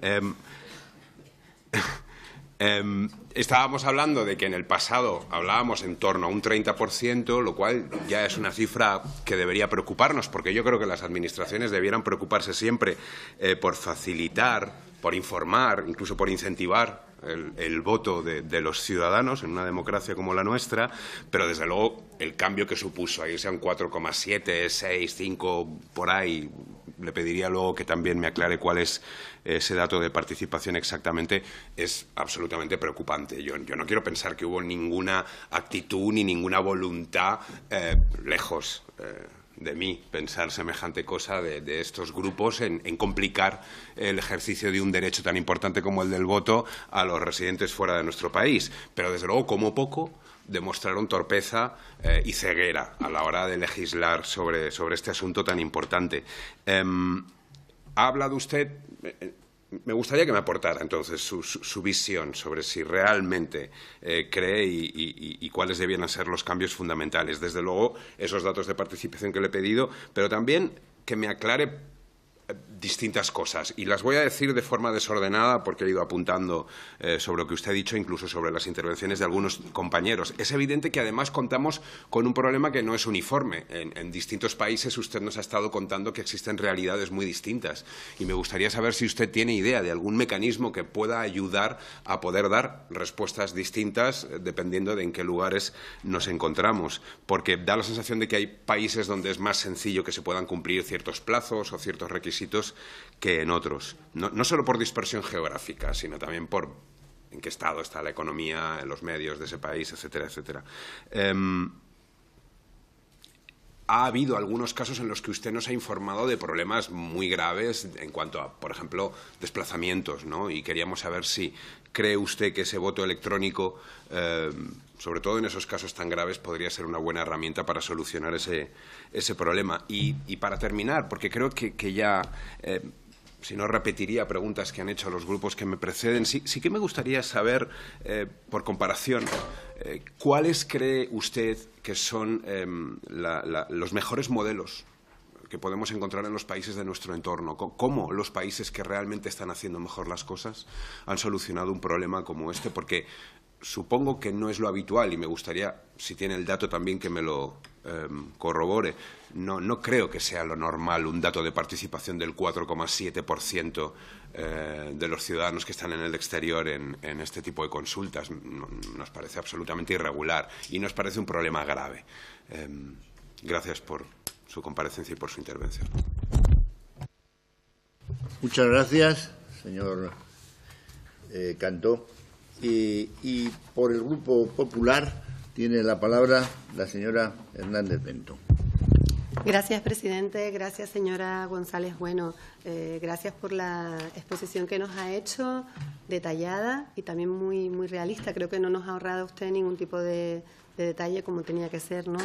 Estábamos hablando de que en el pasado hablábamos en torno a un 30%, lo cual ya es una cifra que debería preocuparnos, porque yo creo que las administraciones debieran preocuparse siempre por facilitar, por informar, incluso por incentivar el voto de los ciudadanos en una democracia como la nuestra, pero desde luego el cambio que supuso a irse a un 4,7, 6, 5, por ahí, le pediría luego que también me aclare cuál es ese dato de participación exactamente, es absolutamente preocupante. Yo no quiero pensar que hubo ninguna actitud ni ninguna voluntad, lejos de mí, pensar semejante cosa de estos grupos en complicar el ejercicio de un derecho tan importante como el del voto a los residentes fuera de nuestro país. Pero, desde luego, como poco, demostraron torpeza y ceguera a la hora de legislar sobre este asunto tan importante. Ha hablado usted... Me gustaría que me aportara entonces su visión sobre si realmente cree y cuáles debieran ser los cambios fundamentales. Desde luego, esos datos de participación que le he pedido, pero también que me aclare distintas cosas. Y las voy a decir de forma desordenada porque he ido apuntando sobre lo que usted ha dicho, incluso sobre las intervenciones de algunos compañeros. Es evidente que además contamos con un problema que no es uniforme. En distintos países usted nos ha estado contando que existen realidades muy distintas. Y me gustaría saber si usted tiene idea de algún mecanismo que pueda ayudar a poder dar respuestas distintas dependiendo de en qué lugares nos encontramos. Porque da la sensación de que hay países donde es más sencillo que se puedan cumplir ciertos plazos o ciertos requisitos que en otros, no solo por dispersión geográfica, sino también por en qué estado está la economía, los medios de ese país, etcétera, etcétera. Ha habido algunos casos en los que usted nos ha informado de problemas muy graves en cuanto a, por ejemplo, desplazamientos, ¿no? Y queríamos saber si cree usted que ese voto electrónico, sobre todo en esos casos tan graves, podría ser una buena herramienta para solucionar ese problema. Y para terminar, porque creo que ya... si no repetiría preguntas que han hecho los grupos que me preceden, sí que me gustaría saber, por comparación, ¿cuáles cree usted que son los mejores modelos que podemos encontrar en los países de nuestro entorno. Cómo los países que realmente están haciendo mejor las cosas han solucionado un problema como este, porque supongo que no es lo habitual y me gustaría, si tiene el dato también, que me lo corrobore. No creo que sea lo normal un dato de participación del 4,7% de los ciudadanos que están en el exterior en este tipo de consultas. Nos parece absolutamente irregular y nos parece un problema grave. Gracias por su comparecencia y por su intervención. Muchas gracias, señor Cantó. Y por el Grupo Popular tiene la palabra la señora Hernández Bento. Gracias, presidente. Gracias, señora González Bueno. Gracias por la exposición que nos ha hecho, detallada y también muy realista. Creo que no nos ha ahorrado usted ningún tipo de detalle como tenía que ser, ¿no?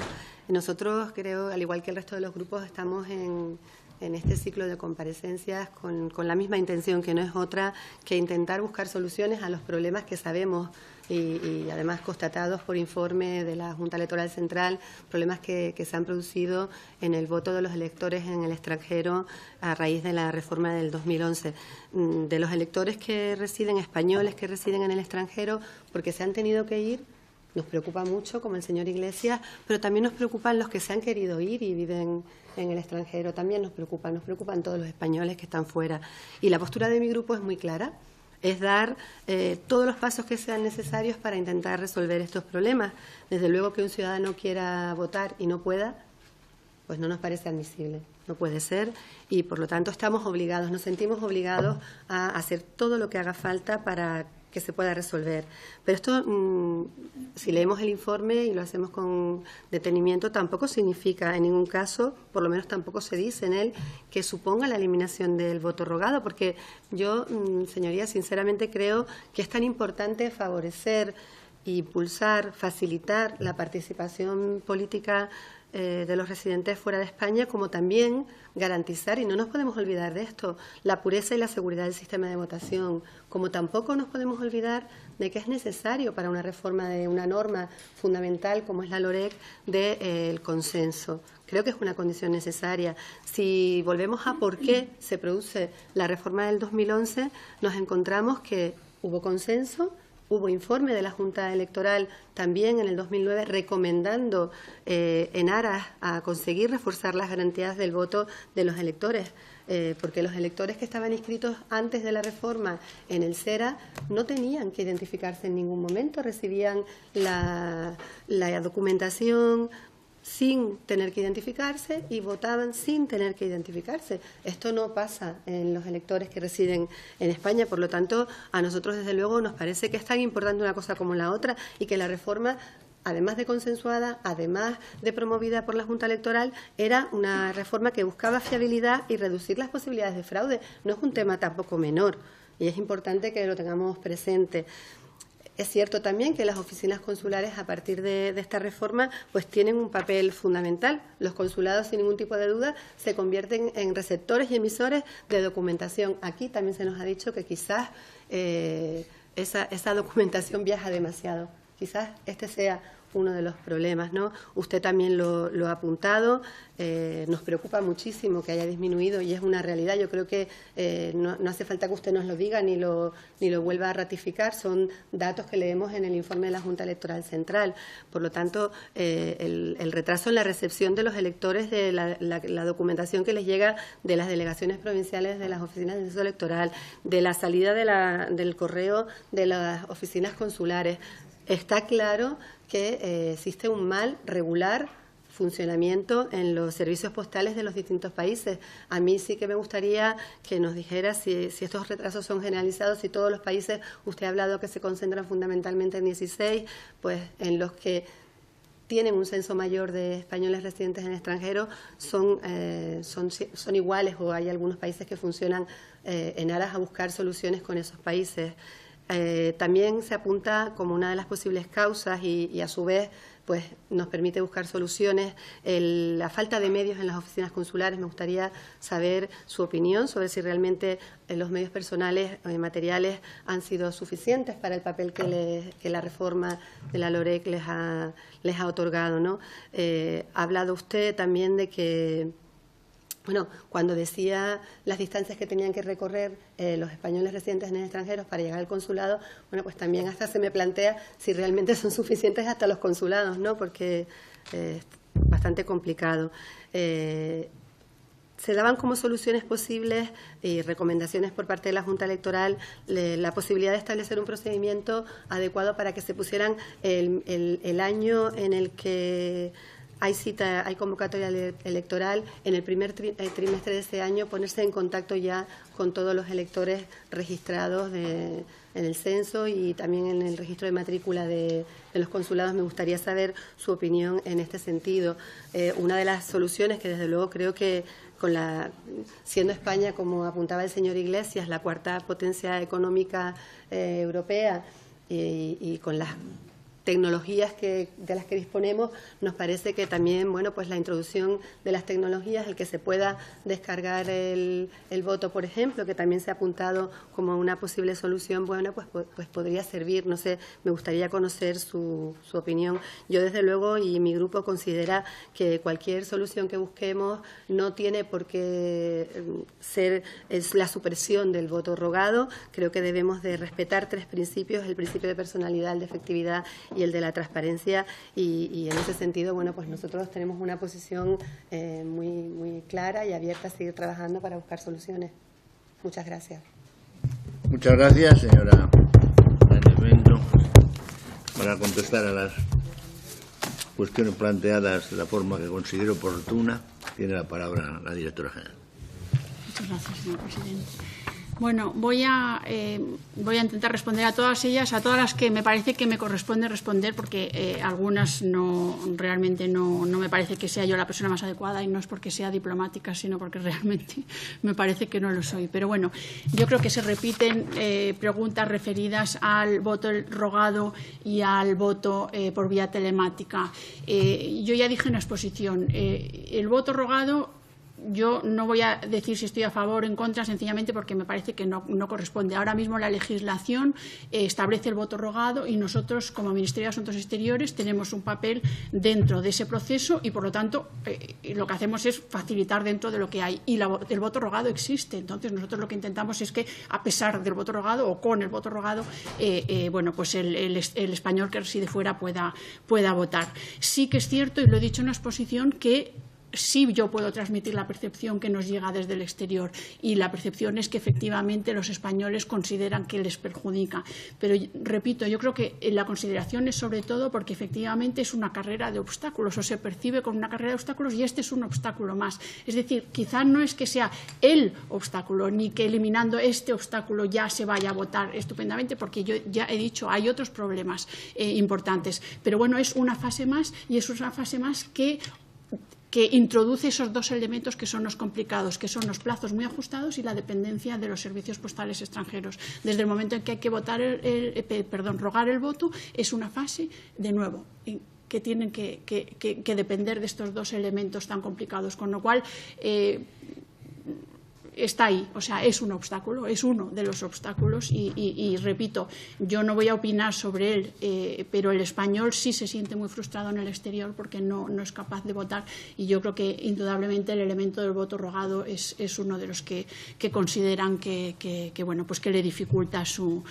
Nosotros, creo, al igual que el resto de los grupos, estamos en este ciclo de comparecencias con la misma intención, que no es otra que intentar buscar soluciones a los problemas que sabemos y además constatados por informe de la Junta Electoral Central, problemas que se han producido en el voto de los electores en el extranjero a raíz de la reforma del 2011. De los electores que residen, españoles que residen en el extranjero, porque se han tenido que ir, nos preocupa mucho, como el señor Iglesias, pero también nos preocupan los que se han querido ir y viven en el extranjero. También nos preocupan todos los españoles que están fuera. Y la postura de mi grupo es muy clara, es dar todos los pasos que sean necesarios para intentar resolver estos problemas. Desde luego que un ciudadano quiera votar y no pueda, pues no nos parece admisible, no puede ser, y por lo tanto estamos obligados, nos sentimos obligados a hacer todo lo que haga falta para que se pueda resolver. Pero esto, si leemos el informe y lo hacemos con detenimiento, tampoco significa en ningún caso, por lo menos tampoco se dice en él, que suponga la eliminación del voto rogado, porque yo, señorías, sinceramente creo que es tan importante favorecer, impulsar, facilitar la participación política de los residentes fuera de España, como también garantizar, y no nos podemos olvidar de esto, la pureza y la seguridad del sistema de votación, como tampoco nos podemos olvidar de que es necesario para una reforma de una norma fundamental como es la LOREC del consenso. Creo que es una condición necesaria. Si volvemos a por qué se produce la reforma del 2011, nos encontramos que hubo consenso. Hubo informe de la Junta Electoral también en el 2009 recomendando en aras a conseguir reforzar las garantías del voto de los electores, porque los electores que estaban inscritos antes de la reforma en el SERA no tenían que identificarse en ningún momento, recibían la documentación sin tener que identificarse y votaban sin tener que identificarse. Esto no pasa en los electores que residen en España, por lo tanto, a nosotros desde luego nos parece que es tan importante una cosa como la otra y que la reforma, además de consensuada, además de promovida por la Junta Electoral, era una reforma que buscaba fiabilidad y reducir las posibilidades de fraude. No es un tema tampoco menor y es importante que lo tengamos presente. Es cierto también que las oficinas consulares, a partir de esta reforma, pues tienen un papel fundamental. Los consulados, sin ningún tipo de duda, se convierten en receptores y emisores de documentación. Aquí también se nos ha dicho que quizás esa documentación viaja demasiado. Quizás este sea uno de los problemas, ¿no? Usted también lo ha apuntado. Nos preocupa muchísimo que haya disminuido y es una realidad. Yo creo que no hace falta que usted nos lo diga ni lo vuelva a ratificar. Son datos que leemos en el informe de la Junta Electoral Central. Por lo tanto, el retraso en la recepción de los electores de la documentación que les llega de las delegaciones provinciales de las oficinas de censo electoral, de la salida del correo de las oficinas consulares, está claro que existe un mal regular funcionamiento en los servicios postales de los distintos países. A mí sí que me gustaría que nos dijera si estos retrasos son generalizados, si todos los países, usted ha hablado que se concentran fundamentalmente en 16, pues en los que tienen un censo mayor de españoles residentes en el extranjero son iguales, o hay algunos países que funcionan en aras a buscar soluciones con esos países. También se apunta como una de las posibles causas y a su vez pues nos permite buscar soluciones la falta de medios en las oficinas consulares. Me gustaría saber su opinión sobre si realmente los medios personales y materiales han sido suficientes para el papel que la reforma de la LOREC les ha otorgado, ¿no? Ha hablado usted también de que Bueno, cuando decía las distancias que tenían que recorrer los españoles residentes en el extranjero para llegar al consulado, bueno, pues también hasta se me plantea si realmente son suficientes hasta los consulados, ¿no? Porque es bastante complicado. Se daban como soluciones posibles y recomendaciones por parte de la Junta Electoral la posibilidad de establecer un procedimiento adecuado para que se pusieran el año en el que hay convocatoria electoral, en el primer trimestre de ese año ponerse en contacto ya con todos los electores registrados en el censo y también en el registro de matrícula de los consulados. Me gustaría saber su opinión en este sentido. Una de las soluciones que desde luego creo que siendo España, como apuntaba el señor Iglesias, la cuarta potencia económica europea y con las tecnologías de las que disponemos, nos parece que también, bueno, pues la introducción de las tecnologías, el que se pueda descargar el voto, por ejemplo, que también se ha apuntado como una posible solución, bueno, pues podría servir. No sé, me gustaría conocer su opinión. Yo, desde luego, y mi grupo considera que cualquier solución que busquemos no tiene por qué ser la supresión del voto rogado. Creo que debemos de respetar 3 principios: el principio de personalidad, el de efectividad y el de la transparencia, y en ese sentido, bueno, pues nosotros tenemos una posición muy clara y abierta a seguir trabajando para buscar soluciones. Muchas gracias. Muchas gracias, señora Bento. Para contestar a las cuestiones planteadas de la forma que considero oportuna, tiene la palabra la directora general. Muchas gracias, señor presidente. Bueno, voy a intentar responder a todas ellas, a todas las que me parece que me corresponde responder, porque algunas realmente no me parece que sea yo la persona más adecuada, y no es porque sea diplomática, sino porque realmente me parece que no lo soy. Pero bueno, yo creo que se repiten preguntas referidas al voto rogado y al voto por vía telemática. Yo ya dije en la exposición, el voto rogado, yo no voy a decir si estoy a favor o en contra, sencillamente porque me parece que no corresponde. Ahora mismo la legislación establece el voto rogado y nosotros, como Ministerio de Asuntos Exteriores, tenemos un papel dentro de ese proceso y, por lo tanto, lo que hacemos es facilitar dentro de lo que hay. Y el voto rogado existe. Entonces, nosotros lo que intentamos es que, a pesar del voto rogado o con el voto rogado, bueno, pues el español que reside fuera pueda votar. Sí que es cierto, y lo he dicho en la exposición, que sí yo puedo transmitir la percepción que nos llega desde el exterior, y la percepción es que efectivamente los españoles consideran que les perjudica. Pero, repito, yo creo que la consideración es sobre todo porque efectivamente es una carrera de obstáculos, o se percibe como una carrera de obstáculos, y este es un obstáculo más. Es decir, quizá no es que sea el obstáculo, ni que eliminando este obstáculo ya se vaya a votar estupendamente, porque yo ya he dicho, hay otros problemas importantes. Pero bueno, es una fase más, y es una fase más que introduce esos 2 elementos que son los complicados, que son los plazos muy ajustados y la dependencia de los servicios postales extranjeros. Desde el momento en que hay que rogar el voto, es una fase, de nuevo, que tienen que depender de estos 2 elementos tan complicados, con lo cual está ahí, o sea, es un obstáculo, es uno de los obstáculos y repito, yo no voy a opinar sobre él, pero el español sí se siente muy frustrado en el exterior porque no es capaz de votar, y yo creo que indudablemente el elemento del voto rogado es uno de los que consideran que bueno, pues que le dificulta su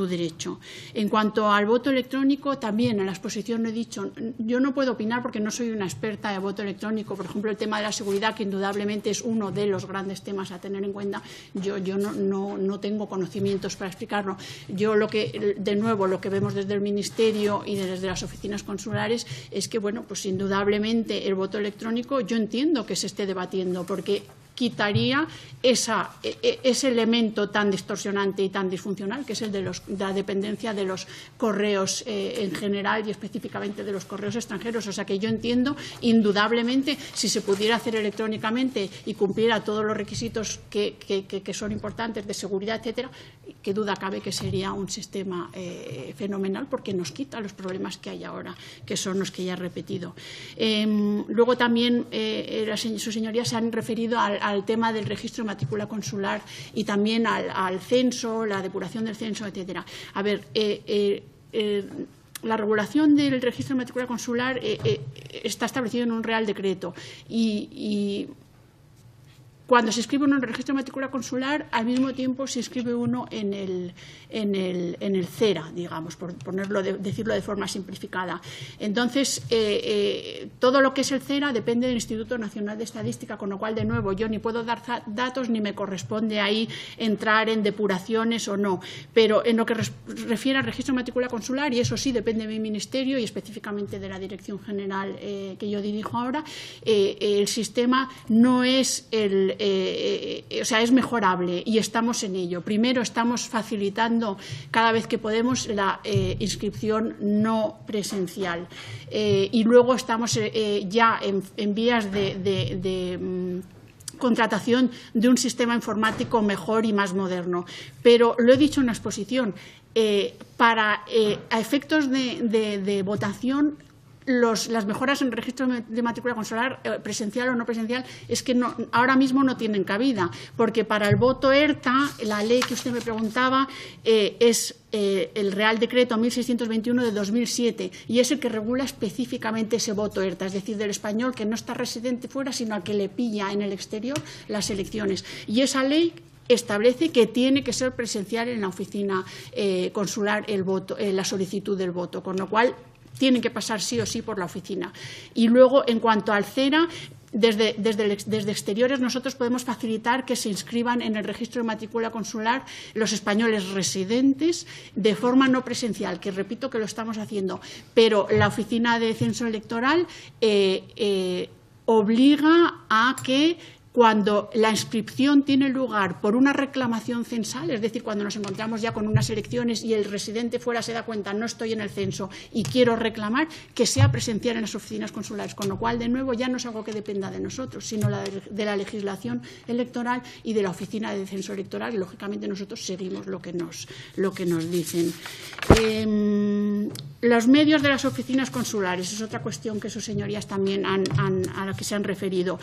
derecho. En cuanto al voto electrónico, también en la exposición he dicho, yo no puedo opinar porque no soy una experta de voto electrónico. Por ejemplo, el tema de la seguridad, que indudablemente es uno de los grandes temas a tener en cuenta, yo no tengo conocimientos para explicarlo. Yo de nuevo, lo que vemos desde el Ministerio y desde las oficinas consulares es que, bueno, pues indudablemente el voto electrónico yo entiendo que se esté debatiendo, porque quitaría ese elemento tan distorsionante y tan disfuncional que es el de la dependencia de los correos en general y específicamente de los correos extranjeros. O sea que yo entiendo, indudablemente, si se pudiera hacer electrónicamente y cumpliera todos los requisitos que son importantes de seguridad, etcétera, qué duda cabe que sería un sistema fenomenal, porque nos quita los problemas que hay ahora, que son los que ya he repetido. Luego también sus señorías se han referido al tema del registro de matrícula consular y también al censo, la depuración del censo, etcétera. A ver, la regulación del registro de matrícula consular está establecido en un Real Decreto y cuando se inscribe uno en el registro de matrícula consular, al mismo tiempo se inscribe uno en el CERA, digamos, por decirlo de forma simplificada. Entonces, todo lo que es el CERA depende del Instituto Nacional de Estadística, con lo cual, de nuevo, yo ni puedo dar datos ni me corresponde ahí entrar en depuraciones o no. Pero en lo que refiere al registro de matrícula consular, y eso sí depende de mi ministerio y específicamente de la Dirección General que yo dirijo ahora, el sistema no es es mejorable y estamos en ello. Primero, estamos facilitando cada vez que podemos la inscripción no presencial y luego estamos ya en vías de contratación de un sistema informático mejor y más moderno. Pero lo he dicho en la exposición, a efectos de votación, las mejoras en el registro de matrícula consular, presencial o no presencial, es que ahora mismo no tienen cabida, porque para el voto ERTA, la ley que usted me preguntaba, es el Real Decreto 1621 de 2007 y es el que regula específicamente ese voto ERTA, es decir, del español que no está residente fuera, sino al que le pilla en el exterior las elecciones. Y esa ley establece que tiene que ser presencial en la oficina consular el voto, la solicitud del voto, con lo cual tienen que pasar sí o sí por la oficina. Y luego, en cuanto al CERA, desde exteriores nosotros podemos facilitar que se inscriban en el registro de matrícula consular los españoles residentes de forma no presencial, que repito que lo estamos haciendo, pero la oficina de censo electoral obliga a que cuando la inscripción tiene lugar por una reclamación censal, es decir, cuando nos encontramos ya con unas elecciones y el residente fuera se da cuenta, no estoy en el censo y quiero reclamar, que sea presencial en las oficinas consulares, con lo cual, de nuevo, ya no es algo que dependa de nosotros, sino de la legislación electoral y de la oficina de censo electoral, y, lógicamente, nosotros seguimos lo que nos dicen. Los medios de las oficinas consulares es otra cuestión que sus señorías también a la que se han referido.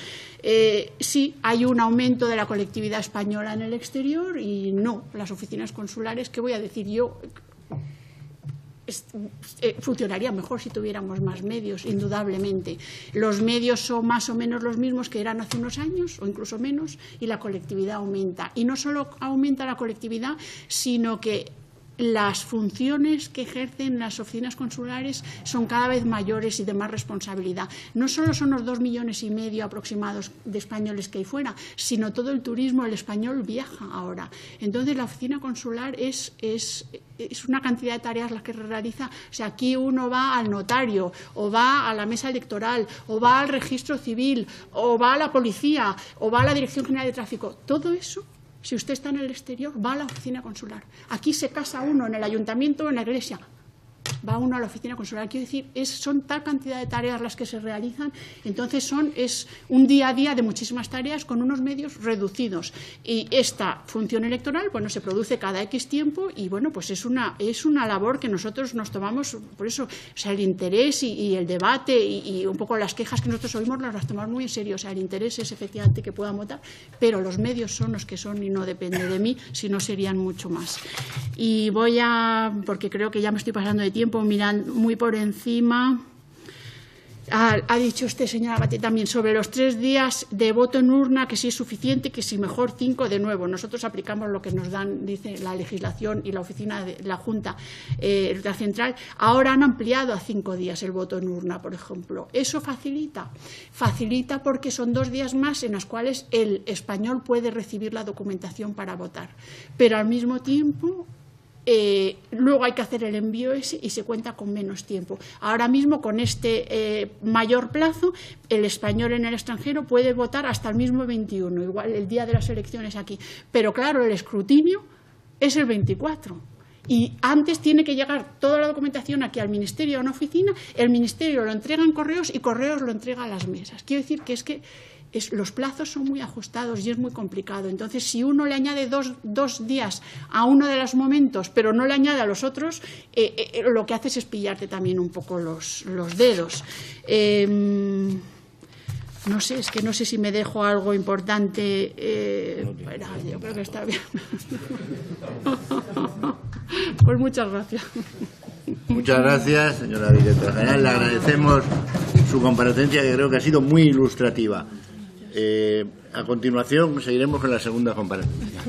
Sí, hay un aumento de la colectividad española en el exterior y no, las oficinas consulares, ¿qué voy a decir yo? Funcionaría mejor si tuviéramos más medios, indudablemente. Los medios son más o menos los mismos que eran hace unos años, o incluso menos, y la colectividad aumenta. Y no solo aumenta la colectividad, sino que las funciones que ejercen las oficinas consulares son cada vez mayores y de más responsabilidad. No solo son los 2,5 millones aproximados de españoles que hay fuera, sino todo el turismo, el español viaja ahora. Entonces, la oficina consular es una cantidad de tareas las que realiza. O sea, aquí uno va al notario, o va a la mesa electoral, o va al registro civil, o va a la policía, o va a la Dirección General de Tráfico. Todo eso, si usted está en el exterior, va a la oficina consular. Aquí se casa uno en el ayuntamiento o en la iglesia, va uno a la oficina consular. Quiero decir, son tal cantidad de tareas las que se realizan, entonces es un día a día de muchísimas tareas con unos medios reducidos. Y esta función electoral, bueno, se produce cada X tiempo y, bueno, pues es una labor que nosotros nos tomamos, por eso, o sea, el interés y el debate y un poco las quejas que nosotros oímos las tomamos muy en serio. O sea, el interés es efectivamente que puedan votar, pero los medios son los que son y no depende de mí, si no serían mucho más. Y porque creo que ya me estoy pasando de tiempo, mirando muy por encima. Ha dicho usted, señora Batet, también sobre los 3 días de voto en urna, que si es suficiente, que si mejor 5. De nuevo, nosotros aplicamos lo que nos dan, dice la legislación y la oficina de la Junta la Central. Ahora han ampliado a 5 días el voto en urna, por ejemplo. ¿Eso facilita? Facilita porque son 2 días más en los cuales el español puede recibir la documentación para votar. Pero al mismo tiempo, luego hay que hacer el envío ese y se cuenta con menos tiempo. Ahora mismo, con este mayor plazo, el español en el extranjero puede votar hasta el mismo 21, igual el día de las elecciones aquí. Pero claro, el escrutinio es el 24. Y antes tiene que llegar toda la documentación aquí al Ministerio, a una oficina, el Ministerio lo entrega en Correos y Correos lo entrega a las mesas. Quiero decir que los plazos son muy ajustados y es muy complicado. Entonces, si uno le añade dos días a uno de los momentos, pero no le añade a los otros, lo que haces es pillarte también un poco los dedos. No sé, es que no sé si me dejo algo importante. Yo creo que está bien. Pues muchas gracias. Muchas gracias, señora directora general. Le agradecemos su comparecencia, que creo que ha sido muy ilustrativa. A continuación, seguiremos con la segunda comparecencia.